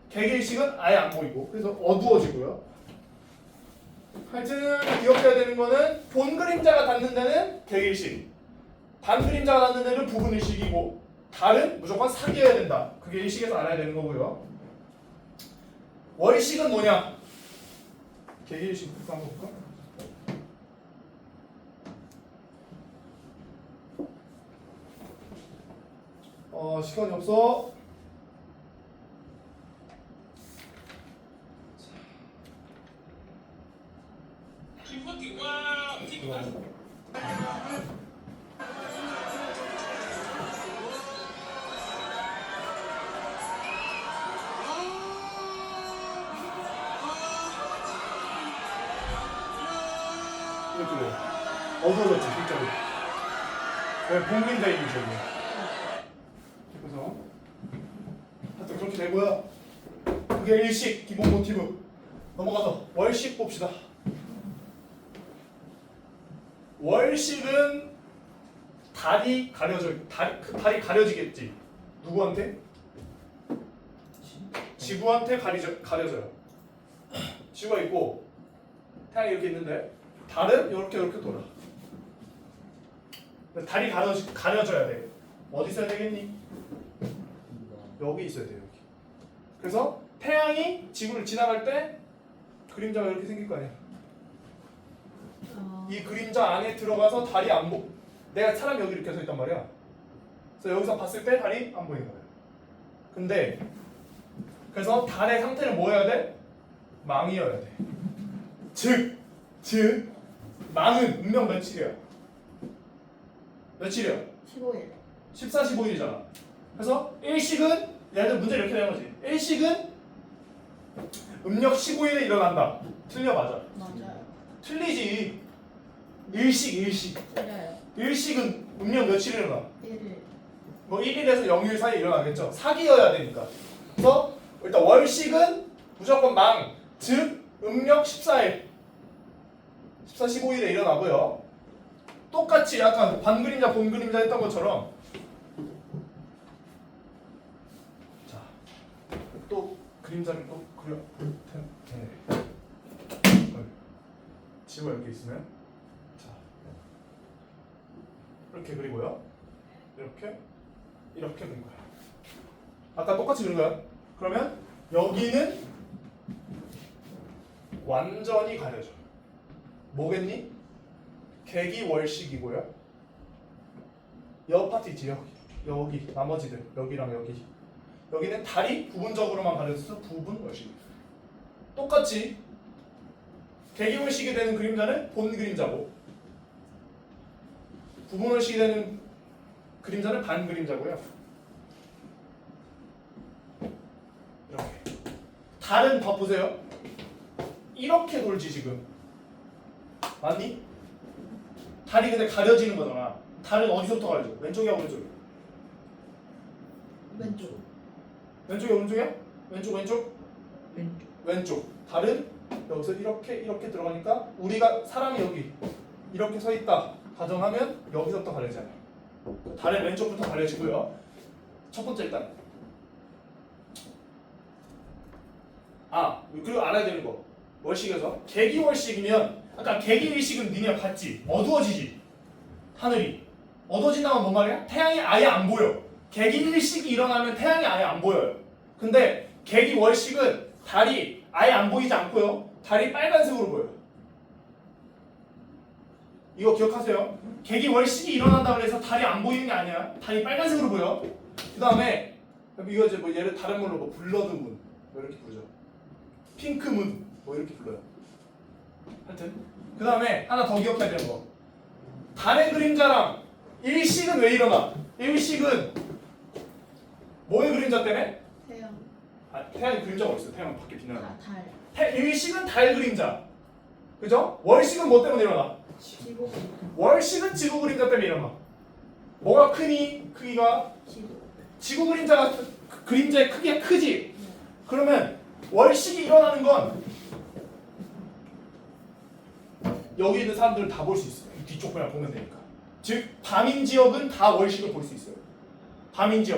개개일식은 아예 안 보이고 그래서 어두워지고요. 하여튼 기억해야 되는 거는 본 그림자가 닿는 데는 개개일식, 반 그림자가 닿는 데는 부분 일식이고 달은 무조건 사귀어야 된다. 그게 일식에서 알아야 되는 거고요. 월식은 뭐냐? 개개일식 한번 볼까? 시간이 없어. 이렇게 돼요. 어두워졌지, 실제로. 왜 봉민자 이미지 저기. 그래서 하여튼 그렇게 되고요. 그게 일식 기본 모티브. 넘어가서 월식 봅시다. 월식은 달이 가려지겠지. 누구한테? 지구한테 가려져요. 지구가 있고 태양이 이렇게 있는데 달은 이렇게 돌아. 달이 가려져야 돼. 어디 있어야 되겠니? 여기 있어야 돼, 여기. 그래서 태양이 지구를 지나갈 때 그림자가 이렇게 생길 거 아니야. 이 그림자 안에 들어가서 달이 안 보. 내가 사람이 여기 이렇게 서 있단 말이야. 그래서 여기서 봤을 때 달이 안 보이는 거야. 근데 그래서 달의 상태는 뭐여야 돼? 망이어야 돼. 즉 망은 운명 며칠이야? 며칠이야? 15일. 14, 15일이잖아. 그래서 일식은 예를 들어 문제 이렇게 되는 거지. 일식은 음력 15일에 일어난다. 틀려 맞아? 맞아요. 틀리지. 일식. 틀려요. 일식은 음력 며칠에 일어나? 1일. 뭐 1일에서 0일 사이에 일어나겠죠. 사기여야 되니까. 그래서 일단 월식은 무조건 망. 즉 음력 14일. 14, 15일에 일어나고요. 똑같이 약간 반 그림자, 본 그림자 했던 것처럼 자, 또 그림자를 또 그려 되네. 지구가 이렇게 있으면 자, 이렇게 그리고요. 이렇게 그린 거야. 아까 똑같이 그린 거야. 그러면 여기는 완전히 가려져. 뭐겠니? 개기월식이고요. 여 파트 있지, 여기 나머지들 여기랑 여기는 달이 부분적으로만 가려져서 부분월식. 똑같이 개기월식이 되는 그림자는 본 그림자고 부분월식이 되는 그림자는 반 그림자고요. 이렇게 달은 봐 보세요. 이렇게 돌지 지금. 맞니? 달이 근데 가려지는 거잖아. 달은 어디서부터 가려져? 왼쪽이야 오른쪽이야? 왼쪽. 왼쪽이야 오른쪽이야? 왼쪽. 왼쪽. 달은 여기서 이렇게 들어가니까 우리가 사람이 여기 이렇게 서 있다 가정하면 여기서부터 가려지잖아요. 달의 왼쪽부터 가려지고요. 첫 번째 일단 그리고 알아야 되는 거 월식에서 개기월식이면 아까 개기일식은 니네 봤지? 어두워지지 하늘이. 어두워진다면 뭔 말이야? 태양이 아예 안 보여. 개기일식이 일어나면 태양이 아예 안 보여요. 근데 개기월식은 달이 아예 안 보이지 않고요. 달이 빨간색으로 보여요. 이거 기억하세요. 개기월식이 일어난다고 해서 달이 안 보이는 게 아니야. 달이 빨간색으로 보여. 그 다음에 이거 이제 뭐 예를 다른 걸로 뭐 블러드문 뭐 이렇게 부르죠. 핑크문 뭐 이렇게 불러요. 하여튼 그 다음에 하나 더 기억해야 되는 거. 달의 그림자랑 일식은 왜 일어나? 일식은 뭐의 그림자 때문에? 태양. 태양의 그림자가 어디 있어? 태양 밖에 빛나는. 달. 일식은 달 그림자. 그죠? 월식은 뭐 때문에 일어나? 지구. 월식은 지구 그림자 때문에 일어나. 뭐가 크니? 크기가 지구. 지구 그림자가 그림자의 크기가 크지. 그러면 월식이 일어나는 건 여기 있는 사람들은 다 볼 수 있어요. 뒤쪽 그냥 보면 되니까. 즉 밤인 지역은 다 월식을 볼 수 있어요. 밤인 지역.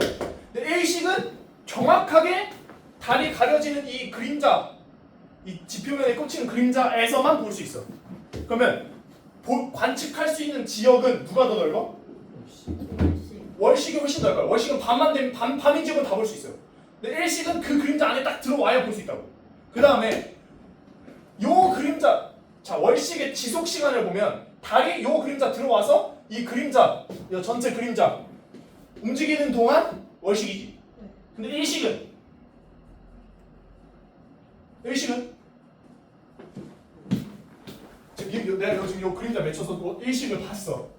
근데 일식은 정확하게 달이 가려지는 이 그림자, 이 지표면에 꽂히는 그림자에서만 볼 수 있어. 그러면 관측할 수 있는 지역은 누가 더 넓어? 월식. 월식이 훨씬 넓어요. 월식은 밤만 되면 밤인 지역은 다 볼 수 있어요. 근데 일식은 그 그림자 안에 딱 들어와야 볼 수 있다고. 그 다음에 요 그림자, 자 월식의 지속 시간을 보면 달이 요 그림자 들어와서 이 그림자, 이 전체 그림자 움직이는 동안 월식이지. 근데 일식은 내가 지금 요 그림자 맺혀서 일식을 봤어.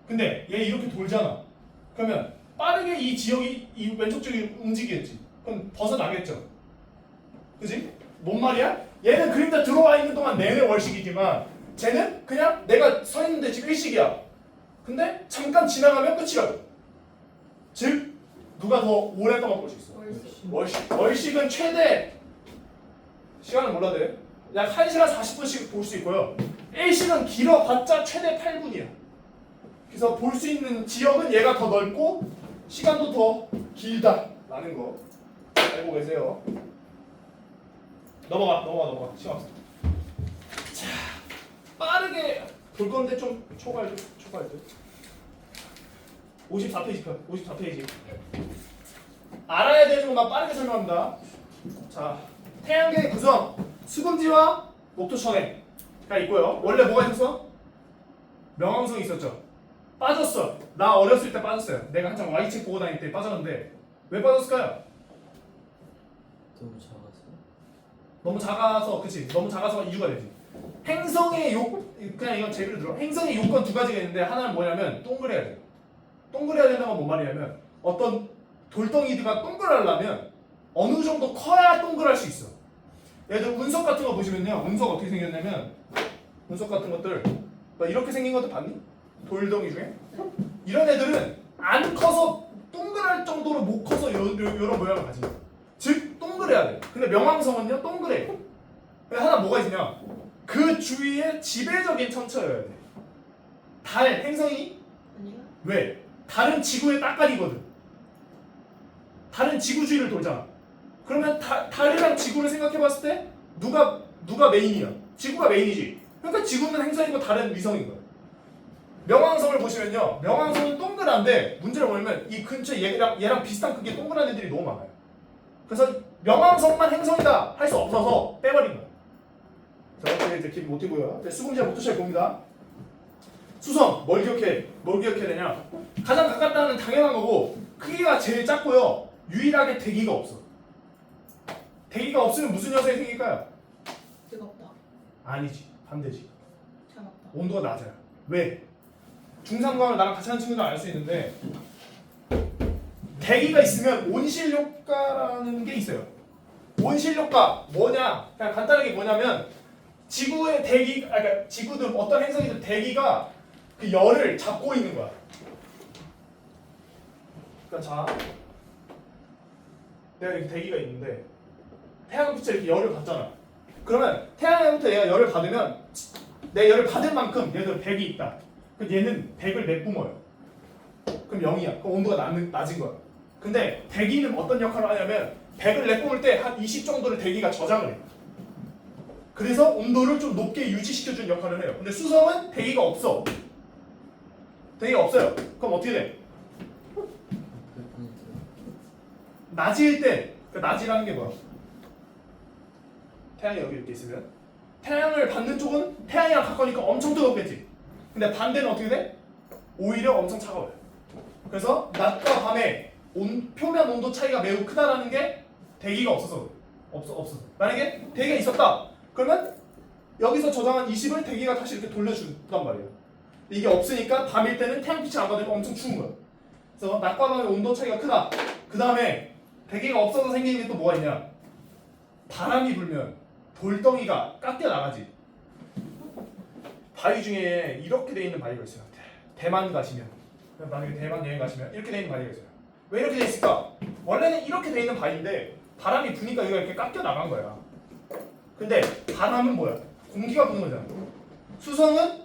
근데 얘 이렇게 돌잖아. 그러면 빠르게 이 지역이 이 왼쪽 쪽이 움직이겠지. 그럼 벗어나겠죠. 그지? 뭔 말이야? 얘는 그림자 들어와 있는 동안 내내 월식이지만 쟤는 그냥 내가 서 있는데 지금 일식이야. 근데 잠깐 지나가면 끝이라고. 즉 누가 더 오랫동안 볼 수 있어? 월식은 최대 시간을 몰라도 돼. 약 1시간 40분씩 볼 수 있고요. 일식은 길어봤자 최대 8분이야. 그래서 볼 수 있는 지역은 얘가 더 넓고 시간도 더 길다라는 거 알고 계세요. 넘어가. 시간 없어. 자, 빠르게 볼 건데 좀 초과할 듯. 54페이지 편. 54페이지. 알아야 되는 것만 빠르게 설명합니다. 자, 태양계의 구성, 수금지와 목토천해가 있고요. 원래 뭐가 있었어? 명왕성이 있었죠. 빠졌어. 나 어렸을 때 빠졌어요. 내가 한창 Y책 보고 다닐 때 빠졌는데 왜 빠졌을까요? 너무 작아서. 너무 작아서, 그치? 너무 작아서 이유가 되지. 행성의 그냥 이건 제 예를 들어. 행성의 요건 두 가지가 있는데 하나는 뭐냐면 동그래야 돼. 동그래야 된다는 건 뭔 말이냐면 어떤 돌덩이가 동그라려면 어느 정도 커야 동그랄 수 있어. 예를 들어 운석 같은 거 보시면요. 운석 어떻게 생겼냐면 운석 같은 것들 막 이렇게 생긴 것도 봤니? 돌덩이 중에? 이런 애들은 안 커서 동그랄 정도로 못 커서 이런 모양을 가진 거야. 즉 동그래야 돼. 근데 명왕성은요 동그래. 근데 하나 뭐가 있냐? 그 주위에 지배적인 천체여야 돼. 달, 행성이? 아니요. 왜? 달은 지구의 따까리거든. 달은 지구 주위를 돌잖아. 그러면 달이랑 지구를 생각해봤을 때 누가 메인이야? 지구가 메인이지. 그러니까 지구는 행성이고 달은 위성인 거야. 명왕성을 보시면요, 명왕성은 동그란데 문제는 뭐냐면 이 근처에 얘랑 비슷한 크기의 동그란 애들이 너무 많아요. 그래서 명왕성만 행성이다 할 수 없어서 빼버린 거야. 자, 어떻게 이제 기분 못 띄고요. 수금지와 목토시를 봅니다. 수성 뭘 기억해야 되냐? 가장 가깝다는 당연한 거고 크기가 제일 작고요. 유일하게 대기가 없어. 대기가 없으면 무슨 현상이 생길까요? 뜨겁다. 아니지, 반대지. 차갑다. 온도가 낮아요. 왜? 중상과학을 나랑 같이 하는 친구들은 알 수 있는데 대기가 있으면 온실효과라는 게 있어요. 온실효과 뭐냐? 그냥 간단하게 뭐냐면 지구의 대기, 그러니까 지구든 어떤 행성이든 대기가 그 열을 잡고 있는 거야. 그러니까 자, 내가 이렇게 대기가 있는데 태양빛에 이렇게 열을 받잖아. 그러면 태양으로부터 얘가 열을 받으면 내 열을 받을 만큼 얘들 100이 있다. 그럼 얘는 100을 내뿜어요. 그럼 0이야. 그럼 온도가 낮은 거야. 근데 대기는 어떤 역할을 하냐면 100을 내뿜을 때 한 20 정도를 대기가 저장을 해. 그래서 온도를 좀 높게 유지시켜주는 역할을 해요. 근데 수성은 대기가 없어. 대기가 없어요. 그럼 어떻게 돼? 100%. 낮일 때, 그러니까 낮이라는 게 뭐야? 태양이 여기 이렇게 있으면 태양을 받는 쪽은 태양이랑 가까우니까 엄청 뜨겁겠지. 근데 반대는 어떻게 돼? 오히려 엄청 차가워요. 그래서 낮과 밤의 표면 온도 차이가 매우 크다라는 게 대기가 없어서 없어서. 만약에 대기가 있었다. 그러면 여기서 저장한 20을 대기가 다시 이렇게 돌려준단 말이에요. 이게 없으니까 밤일 때는 태양빛이 안 받으니까 엄청 추운 거야. 그래서 낮과 밤의 온도 차이가 크다. 그 다음에 대기가 없어서 생기는 게 또 뭐가 있냐? 바람이 불면 돌덩이가 깎여 나가지. 바위 중에 이렇게 돼 있는 바위가 있어요. 대만 가시면, 만약에 대만 여행 가시면 이렇게 돼 있는 바위가 있어요. 왜 이렇게 돼 있을까? 원래는 이렇게 돼 있는 바위인데 바람이 부니까 이거 이렇게 깎여 나간 거야. 근데 바람은 뭐야? 공기가 부는 거잖아. 수성은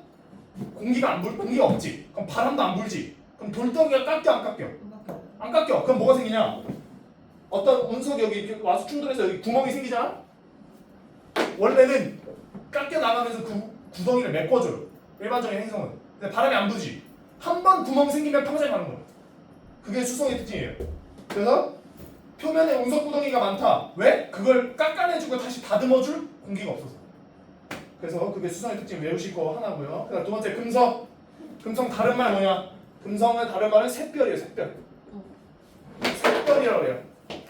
공기가 없지. 그럼 바람도 안 불지. 그럼 돌덩이가 깎여 안 깎여? 안 바뀌어요. 안 깎여. 그럼 뭐가 생기냐? 어떤 운석이 여기 이렇게 와서 충돌해서 여기 구멍이 생기잖아? 원래는 깎여 나가면서 구덩이를 메꿔줘요. 일반적인 행성은. 근데 바람이 안 부지. 한 번 구멍 생기면 평생 가는 거야. 그게 수성의 특징이에요. 그래서 표면에 운석 구덩이가 많다. 왜? 그걸 깎아내주고 다시 다듬어줄 공기가 없어서. 그래서 그게 수성의 특징 외우실 거 하나고요. 그다음 두 번째 금성. 금성 다른 말 뭐냐? 금성의 다른 말은 샛별이에요. 샛별. 샛별이라고 해요.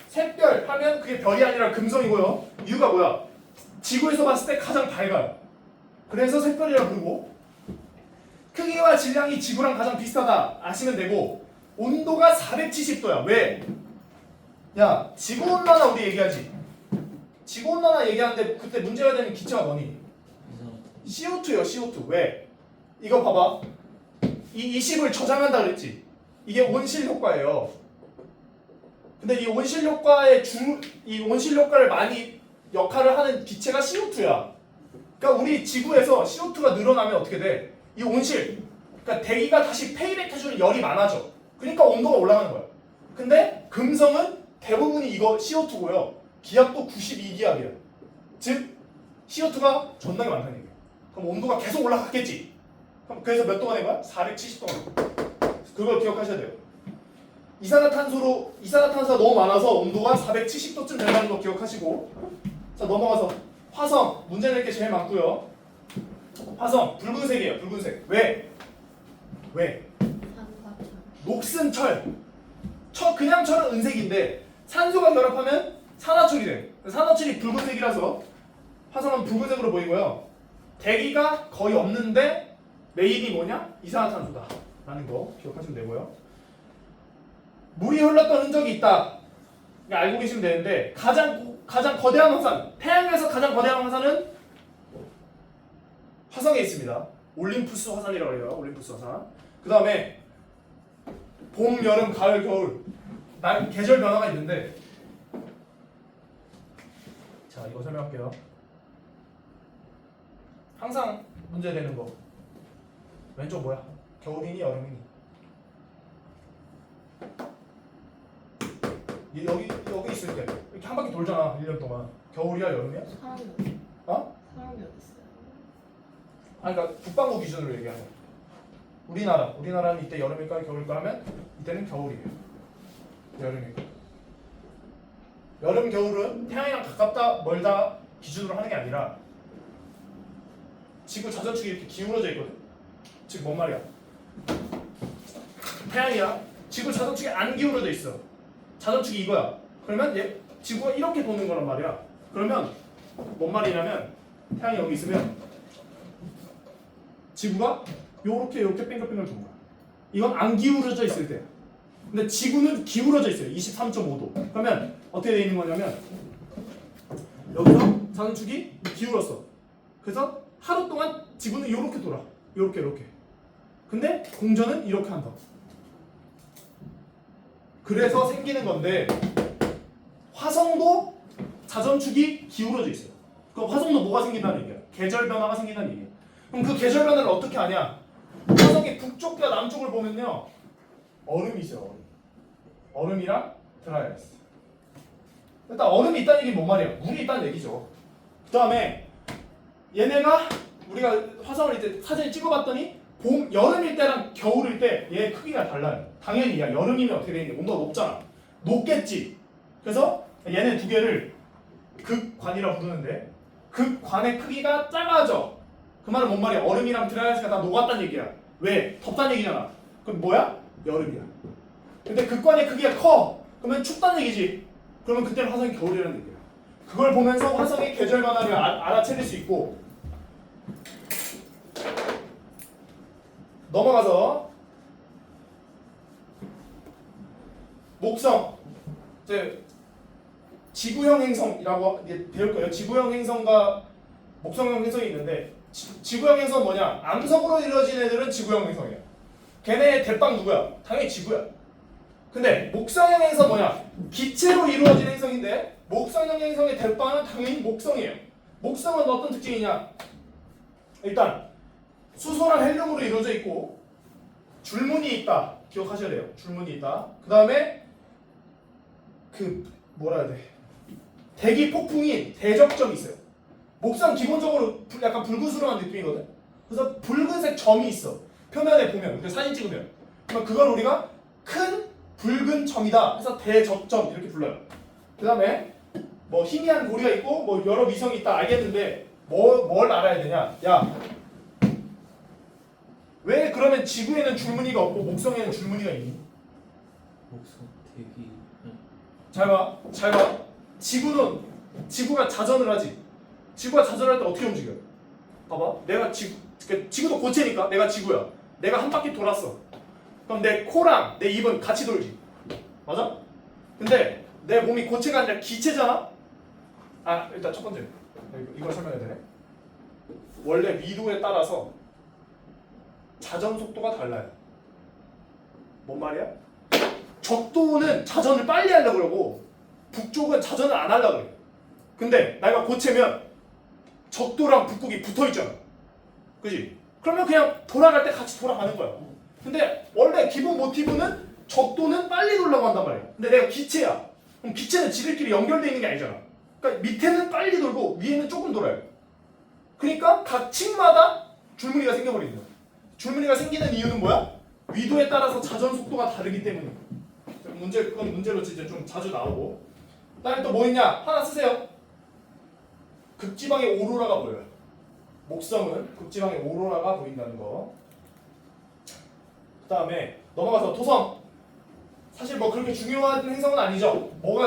샛별 하면 그게 별이 아니라 금성이고요. 이유가 뭐야? 지구에서 봤을 때 가장 밝아요. 그래서 샛별이라고 부르고 크기와 질량이 지구랑 가장 비슷하다 아시면 되고 온도가 470도야. 왜? 야 지구온난화 우리 얘기하지. 지구온난화 얘기하는데 그때 문제가 되는 기체가 뭐니? CO2요. CO2. 왜? 이거 봐봐. 이 20을 저장한다 그랬지. 이게 온실 효과예요. 근데 이 온실 효과의 이 온실 효과를 많이 역할을 하는 기체가 CO2야. 그러니까 우리 지구에서 CO2가 늘어나면 어떻게 돼? 이 온실, 그러니까 대기가 다시 페이백 해주는 열이 많아져. 그러니까 온도가 올라가는 거야. 근데 금성은 대부분이 이거 CO2고요. 기압도 92기압이야. 즉 CO2가 존나게 많다는 얘기야. 그럼 온도가 계속 올라갔겠지. 그럼 그래서 몇 도가 된 거야? 470도가. 그걸 기억하셔야 돼요. 이산화탄소가 너무 많아서 온도가 470도쯤 된다는 거 기억하시고. 자 넘어가서 화성 문제 낼 게 제일 많고요. 화성 붉은색이에요. 붉은색. 왜? 산화철. 녹슨 철. 그냥 철은 은색인데 산소가 결합하면 산화철이 돼. 산화철이 붉은색이라서 화성은 붉은색으로 보이고요. 대기가 거의 없는데 메인이 뭐냐? 이산화탄소다 라는 거 기억하시면 되고요. 물이 흘렀던 흔적이 있다. 알고 계시면 되는데 가장 거대한 화산, 태양에서 가장 거대한 화산은 화성에 있습니다. 올림푸스 화산이라고 해요. 올림푸스 화산. 그 다음에 봄, 여름, 가을, 겨울 계절 변화가 있는데 자 이거 설명할게요. 항상 문제되는 거 왼쪽 뭐야? 겨울이니 여름이니? 여기 있을 때 이렇게 한 바퀴 돌잖아 1년 동안. 겨울이야 여름이야? 사람이 어? 사람이 어디 있어요? 그러니까 북반구 기준으로 얘기하는 거야. 우리나라는 이때 여름일까 겨울일까 하면 이때는 겨울이에요. 여름이고 여름 겨울은 태양이랑 가깝다 멀다 기준으로 하는 게 아니라 지구 자전축이 이렇게 기울어져 있거든. 즉 뭔 말이야? 태양이랑 지구 자전축이 안 기울어져 있어. 자전축이 이거야. 그러면 지구가 이렇게 도는 거란 말이야. 그러면 뭔 말이냐면 태양이 여기 있으면 지구가 요렇게 뺑글뺑글 도는 거야. 이건 안 기울어져 있을 때. 근데 지구는 기울어져 있어요. 23.5도. 그러면 어떻게 돼 있는 거냐면 여기서 자전축이 기울었어. 그래서 하루 동안 지구는 요렇게 돌아. 요렇게. 근데 공전은 이렇게 한다. 그래서 생기는 건데 화성도 자전축이 기울어져 있어요. 그럼 화성도 뭐가 생긴다는 얘기야? 계절 변화가 생긴다는 얘기야. 그럼 그 계절 변화를 어떻게 하냐? 화성의 북쪽과 남쪽을 보면요 얼음이 있어요. 얼음이랑 드라이아이스. 일단 얼음이 있다는 얘기는 뭔 말이야? 물이 있다는 얘기죠. 그 다음에 얘네가 우리가 화성을 이제 사진을 찍어봤더니 여름일 때랑 겨울일 때 얘 크기가 달라요. 당연히 여름이면 어떻게 되겠냐? 온도가 높잖아. 높겠지. 그래서 얘네 두 개를 극관이라고 부르는데 극관의 크기가 작아져. 그 말은 뭔 말이야? 얼음이랑 드라이아이스가 다 녹았다는 얘기야. 왜? 덥다는 얘기잖아. 그럼 뭐야? 여름이야. 근데 극관의 크기가 커. 그러면 춥다는 얘기지. 그러면 그때는 화성이 겨울이라는 얘기야. 그걸 보면서 화성의 계절 변화를 알아차릴 수 있고. 넘어가서 목성. 이제 지구형 행성이라고 이제 배울 거예요. 지구형 행성과 목성형 행성이 있는데 지구형 행성은 뭐냐? 암석으로 이루어진 애들은 지구형 행성이야. 걔네의 대빵 누구야? 당연히 지구야. 근데 목성형 행성 뭐냐? 기체로 이루어진 행성인데 목성형 행성의 대빵은 당연히 목성이에요. 목성은 어떤 특징이냐? 일단 수소랑 헬륨으로 이루어져 있고 줄무늬 있다. 기억하셔야 돼요. 줄무늬 있다. 그 다음에 그 뭐라 해야 돼? 대기 폭풍이 대적점이 있어요. 목성 기본적으로 약간 불구스름한 느낌이거든. 그래서 붉은색 점이 있어. 표면에 보면, 우리가 사진 찍으면. 그러면 그걸 우리가 큰 붉은 점이다. 해서 대적점 이렇게 불러요. 그 다음에 뭐 희미한 고리가 있고 뭐 여러 위성이 있다 알겠는데 뭘 알아야 되냐? 야, 왜 그러면 지구에는 줄무늬가 없고 목성에는 줄무늬가 있니? 목성 대기. 잘 봐. 지구가 자전을 하지. 지구가 자전할 때 어떻게 움직여? 봐봐. 내가 지구도 고체니까 내가 지구야. 내가 한 바퀴 돌았어. 그럼 내 코랑 내 입은 같이 돌지. 맞아? 근데 내 몸이 고체가 아니라 기체잖아? 아, 일단 첫 번째. 이걸 설명해야 되네. 원래 위도에 따라서 자전 속도가 달라요. 뭔 말이야? 적도는 자전을 빨리 하려고 그러고 북쪽은 자전을 안 하려고 그래. 근데 내가 고체면 적도랑 북극이 붙어있잖아. 그지? 그러면 그냥 돌아갈 때 같이 돌아가는 거야. 근데 원래 기본 모티브는 적도는 빨리 돌려고 한단 말이야. 근데 내가 기체야. 그럼 기체는 지들끼리 연결되어 있는 게 아니잖아. 그러니까 밑에는 빨리 돌고 위에는 조금 돌아요. 그러니까 각 층마다 줄무늬가 생겨버리는 거야. 줄무늬가 생기는 이유는 뭐야? 위도에 따라서 자전 속도가 다르기 때문이야. 그건 문제로 이제 좀 자주 나오고. 그다음에 또 뭐 있냐? 하나 쓰세요. 극지방의 오로라가 보여요. 목성은 극지방의 오로라가 보인다는 거. 그다음에 넘어가서 토성. 사실 뭐 그렇게 중요한 행성은 아니죠. 뭐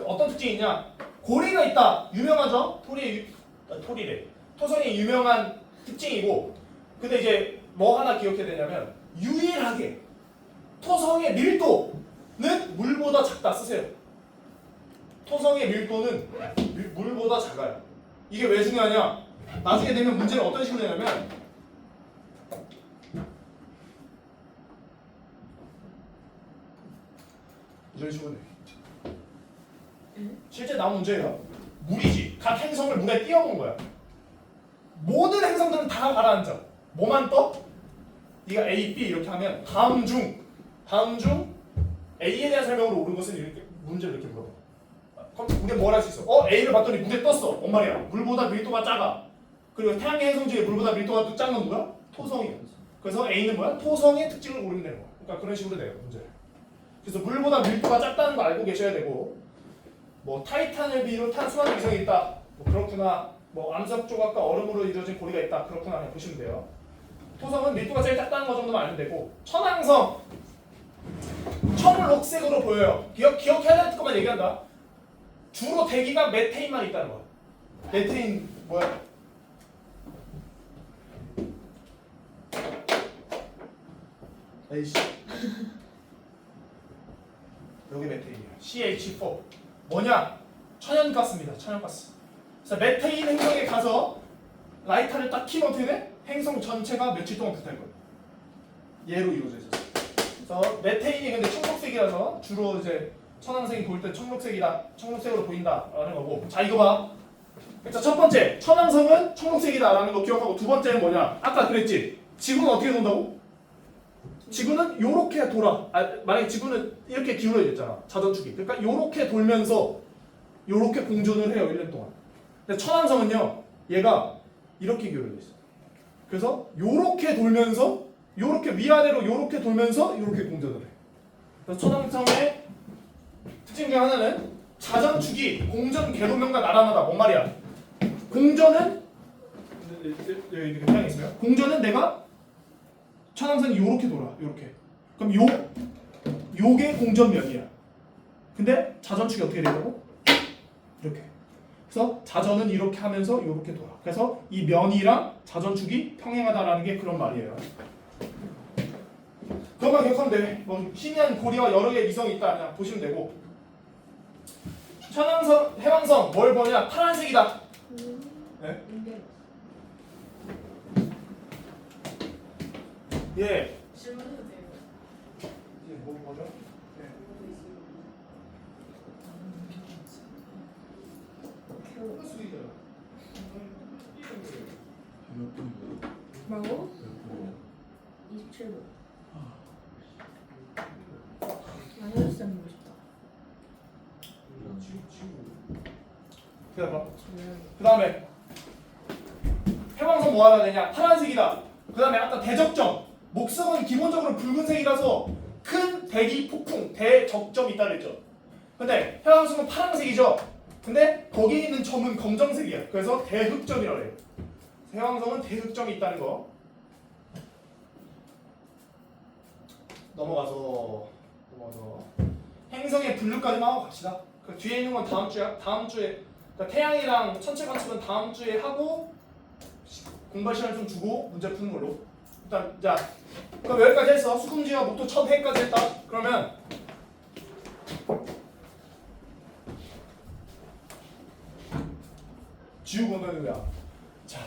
어떤 특징이 있냐? 고리가 있다. 유명하죠? 토리래. 토성이 유명한 특징이고. 근데 이제 뭐 하나 기억해야 되냐면 유일하게 토성의 밀도는 물보다 작다 쓰세요. 토성의 밀도는 물보다 작아요. 이게 왜 중요하냐? 나중에 되면 문제는 어떤 식으로 되냐면 이런 식으로 돼. 실제 나온 문제가 물이지. 각 행성을 물에 띄워본 거야. 모든 행성들은 다 가라앉아. 뭐만 떠? 네가 A, B 이렇게 하면 다음 중 A에 대한 설명으로 옳은 것은 이렇게 문제를 이렇게 물어봐. 그럼 우리가 뭘 할 수 있어? A를 봤더니 물에 떴어. 뭔 말이야? 물보다 밀도가 작아. 그리고 태양의 행성 중에 물보다 밀도가 또 작은 건 누가? 토성이야. 그래서 A는 뭐야? 토성의 특징을 고르면 되는 거야. 그러니까 그런 식으로 돼요, 문제를. 그래서 물보다 밀도가 작다는 거 알고 계셔야 되고, 뭐 타이탄을 비롯한 수많은 위성이 있다. 뭐 그렇구나. 뭐 암석 조각과 얼음으로 이루어진 고리가 있다. 그렇구나. 그냥 보시면 돼요. 토성은 밀도가 제일 작다는 거 정도만 알면 되고, 천왕성 청록색으로 보여요. 기억해야 될 것만 얘기한다. 주로 대기가 메테인만 있다는 거야. 메테인 뭐야? 에이씨. 여기 메테인이야. CH4. 뭐냐? 천연가스입니다. 천연가스. 그래서 메테인 행성에 가서 라이터를 딱 키면 어떻게 돼? 행성 전체가 며칠 동안 붙어있는 거예요. 얘로 이루어져 있었어. 그래서 메테인이 근데 청록색이라서 주로 이제 천왕색이 보일 때 청록색으로 보인다라는 거고. 자, 이거 봐. 자, 첫 번째 천왕성은 청록색이다라는 거 기억하고, 두 번째는 뭐냐? 아까 그랬지. 지구는 어떻게 돈다고? 지구는 요렇게 돌아. 만약에 지구는 이렇게 기울어져 있잖아. 자전축이. 그러니까 요렇게 돌면서 요렇게 공전을 해요. 1년 동안. 근데 천왕성은요. 얘가 이렇게 기울어져 있어. 그래서 요렇게 돌면서 요렇게 위아래로 요렇게 돌면서 요렇게 공전을 해. 그래서 천왕성의 특징 중 하나는 자전축이 공전 궤도면과 나란하다. 뭔 말이야? 공전은 이렇게 태양이 있으면 공전은 내가 천왕성이 요렇게 돌아. 요렇게. 그럼 요게 공전면이야. 근데 자전축이 어떻게 되냐고? 이렇게. 그래서 자전은 이렇게 하면서 요렇게 돌아. 그래서 이 면이랑 자전축이 평행하다라는 게 그런 말이에요. 그것만 기억하면 돼. 뭐 희미한 고리와 여러 개의 위성이 있다 그냥 보시면 되고. 해왕성 뭘 보냐? 파란색이다. 네? 예. 질문해도 돼요. 이게 뭐죠? 네. 겨우. 수이잖아. 몇 분이야? 뭐라고? 몇 분? 27분. 아니요, 진짜 보고 싶다. 기다려봐. 그 다음에 해왕성 뭐 하나 되냐? 파란색이다. 그 다음에 아까 대적점. 목성은 기본적으로 붉은색이라서 큰 대기 폭풍, 대적점이 있다 그랬죠. 근데 해왕성은 파란색이죠. 근데 거기에 있는 점은 검정색이야. 그래서 대흑점이라고 해요. 해왕성은 대흑점이 있다는 거. 넘어가서 행성의 분류까지만 하고 갑시다. 그 뒤에 있는 건 다음 주에 그러니까 태양이랑 천체 관측은 다음 주에 하고 공부 시간 좀 주고 문제 푸는 걸로. 일단 자 그럼 여기까지 했어. 수금지와 목도 1000회까지 했다. 그러면 지우고 오는 거야. 자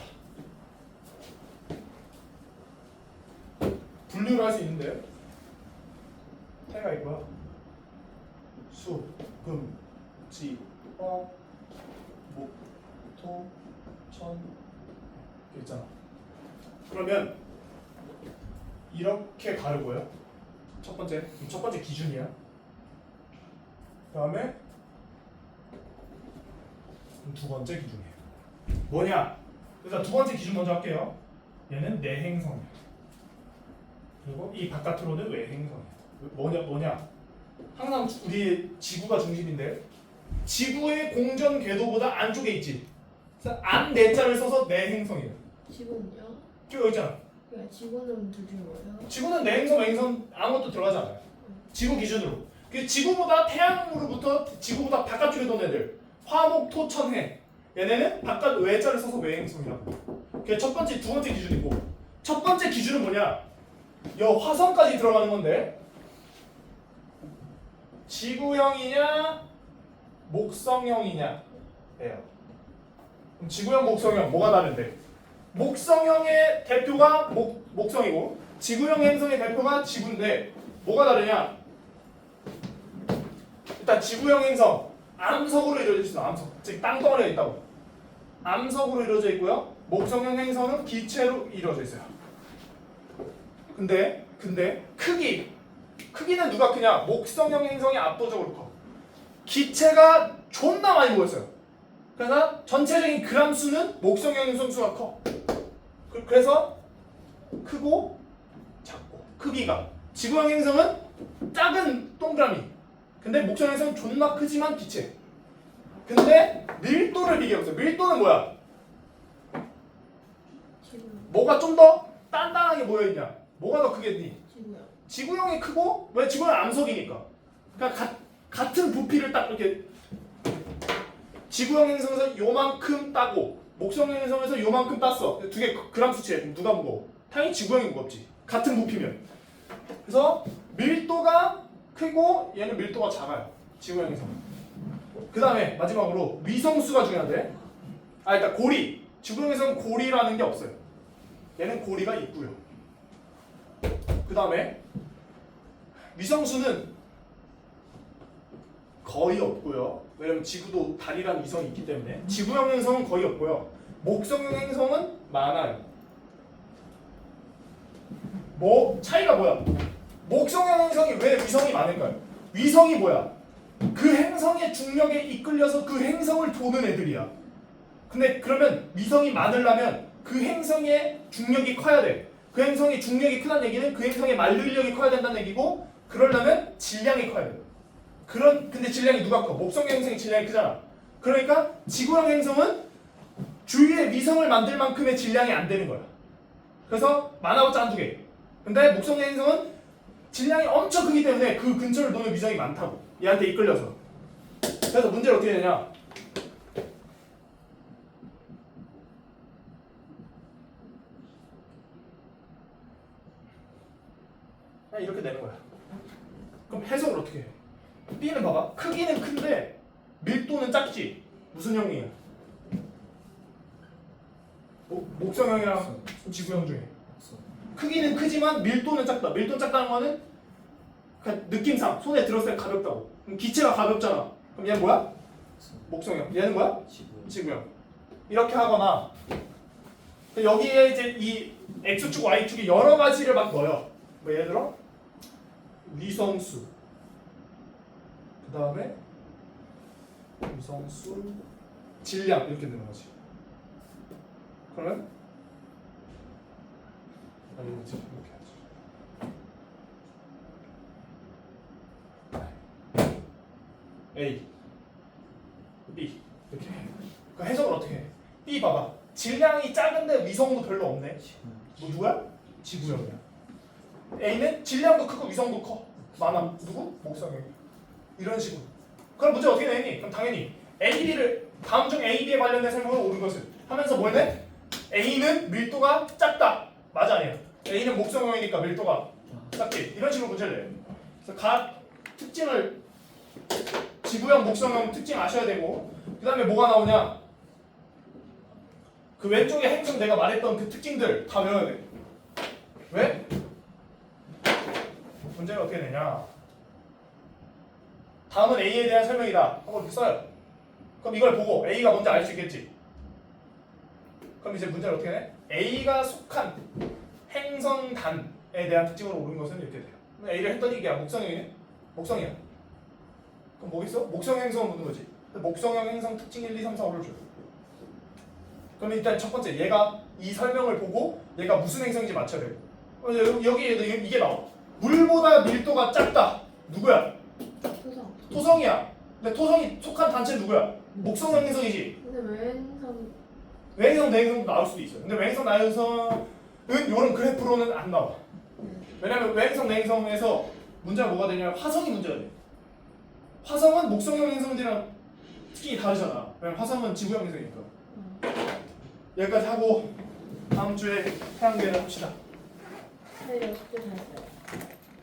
분류를 할 수 있는데 태가 있고요. 수, 금, 지, 목, 토, 천 이렇게 있잖아. 그러면 이렇게 가르고요. 첫 번째 기준이야. 그다음에 두 번째 기준이에요. 뭐냐? 그래서 두 번째 기준 먼저 할게요. 얘는 내행성이야. 그리고 이 바깥으로는 외행성이야. 뭐냐? 항상 우리 지구가 중심인데 지구의 공전 궤도보다 안쪽에 있지. 그래서 안 내자를 써서 내행성이에요. 지구는요? 여기 있잖아. 그냥 지구는 둘 중에 뭐예요? 지구는 내행성, 외행성 아무것도 들어가지 않아요. 지구 기준으로. 그 지구보다 태양으로부터 지구보다 바깥쪽에 있는 애들 화목, 토, 천, 해. 얘네는 바깥 외자를 써서 외행성이라고. 그게 첫 번째, 두 번째 기준이고 첫 번째 기준은 뭐냐? 여 화성까지 들어가는 건데 지구형이냐 목성형이냐 예요. 그럼 지구형, 목성형 뭐가 다른데? 목성형의 대표가 목성이고 지구형 행성의 대표가 지구인데 뭐가 다르냐? 일단 지구형 행성 암석으로 이루어져 있어. 암석 즉 땅덩어리가 있다고. 암석으로 이루어져 있고요. 목성형 행성은 기체로 이루어져 있어요. 근데 크기는 누가 크냐? 목성형 행성이 압도적으로 커. 기체가 존나 많이 모였어요. 그러나 전체적인 그람 수는 목성형 행성 수가 커. 그래서 크고 작고 크기가 지구형 행성은 작은 동그라미. 근데 목성형 행성은 존나 크지만 기체. 근데 밀도를 비교해보세요. 밀도는 뭐야? 지구. 뭐가 좀 더 단단하게 모여있냐? 뭐가 더 크겠니? 지구요. 지구형이 크고 왜 지구는 암석이니까. 그러니까 같은 부피를 딱 이렇게 지구형 행성에서 요만큼 따고 목성형 행성에서 요만큼 땄어. 두 개 그람 수치에 누가 무거워? 당연히 지구형이 무겁지. 같은 부피면. 그래서 밀도가 크고 얘는 밀도가 작아요. 지구형 행성. 그 다음에 마지막으로 위성수가 중요한데. 일단 고리. 지구형 행성은 고리라는 게 없어요. 얘는 고리가 있고요. 그 다음에 위성수는 거의 없고요. 왜냐면 지구도 달이라는 위성이 있기 때문에 지구형 행성은 거의 없고요. 목성형 행성은 많아요. 뭐 차이가 뭐야? 목성형 행성이 왜 위성이 많을까요? 위성이 뭐야? 그 행성의 중력에 이끌려서 그 행성을 도는 애들이야. 근데 그러면 위성이 많으려면 그 행성의 중력이 커야 돼. 그 행성의 중력이 크다는 얘기는 그 행성의 만류인력이 커야 된다는 얘기고 그러려면 질량이 커야 돼. 근데 질량이 누가 커? 목성형 행성의 질량이 크잖아. 그러니까 지구형 행성은 주위에 위성을 만들 만큼의 질량이 안 되는 거야. 그래서 많아봤자 한두 개. 근데 목성형 행성은 질량이 엄청 크기 때문에 그 근처를 도는 위성이 많다고. 얘한테 이끌려서. 그래서 문제를 어떻게 되냐? 이렇게 되는 거야. 그럼 해석을 어떻게 해? B는 봐봐. 크기는 큰데 밀도는 작지. 무슨 형이야? 목성형이랑 지구형 중에. 크기는 크지만 밀도는 작다. 밀도는 작다는 거는 그냥 느낌상 손에 들었을 때 가볍다고. 그럼 기체가 가볍잖아. 그럼 얘는 뭐야? 목성형. 얘는 뭐야? 지금 지구형. 이렇게 하거나 여기에 이제 이 x축, y축이 여러 가지를 막 넣어요. 뭐 예를 들어 위성수. 그 다음에 위성수, 질량 이렇게 되는 거지. 그러면 이렇게 하지. A, B 이렇게 해. 그 해석을 어떻게 해? B 봐봐. 질량이 작은데 위성도 별로 없네. 너 누구야? 지구형이야. A는 질량도 크고 위성도 커. 많아. 누구? 목성형. 이런 식으로. 그럼 문제 어떻게 내니? 그럼 당연히 A, B를 다음 중 A, B에 관련된 설명을 옳은 것을 하면서 뭘 내? A는 밀도가 작다. 맞아 아니야? A는 목성형이니까 밀도가 작지. 이런 식으로 문제를 내요. 그래서 각 특징을 지구형, 목성형 특징 아셔야 되고 그 다음에 뭐가 나오냐? 그 왼쪽에 행성 내가 말했던 그 특징들 다 외워야 돼. 왜? 문제를 어떻게 내냐? 다음은 A에 대한 설명이다 하고 이렇게 써요. 그럼 이걸 보고 A가 뭔지 알 수 있겠지? 그럼 이제 문제를 어떻게 내? A가 속한 행성단에 대한 특징으로 옳은 것은 이렇게 돼요. A를 했더니 이게 목성형이네? 목성이야. 그럼 뭐겠어? 목성 행성을 묻는 거지. 목성형 행성 특징 1, 2, 3, 4, 5를 줘요. 그럼 일단 첫 번째 얘가 이 설명을 보고 얘가 무슨 행성인지 맞춰야 되고 여기에 이게 나와. 물보다 밀도가 작다. 누구야? 토성. 토성이야. 근데 토성이 속한 단체는 누구야? 목성형 행성이지. 근데 왜 행성 외행성, 내행성도 나올 수도 있어요. 근데 외행성, 내행성은 이런 그래프로는 안 나와. 왜냐면 외행성, 내행성에서 문제가 뭐가 되냐면 화성이 문제가 돼. 화성은 목성형 행성이랑 특징이 다르잖아. 왜냐면 화성은 지구형 행성이니까. 여기까지 하고 다음 주에 태양계를 합시다. 네, 6개 잘 써요.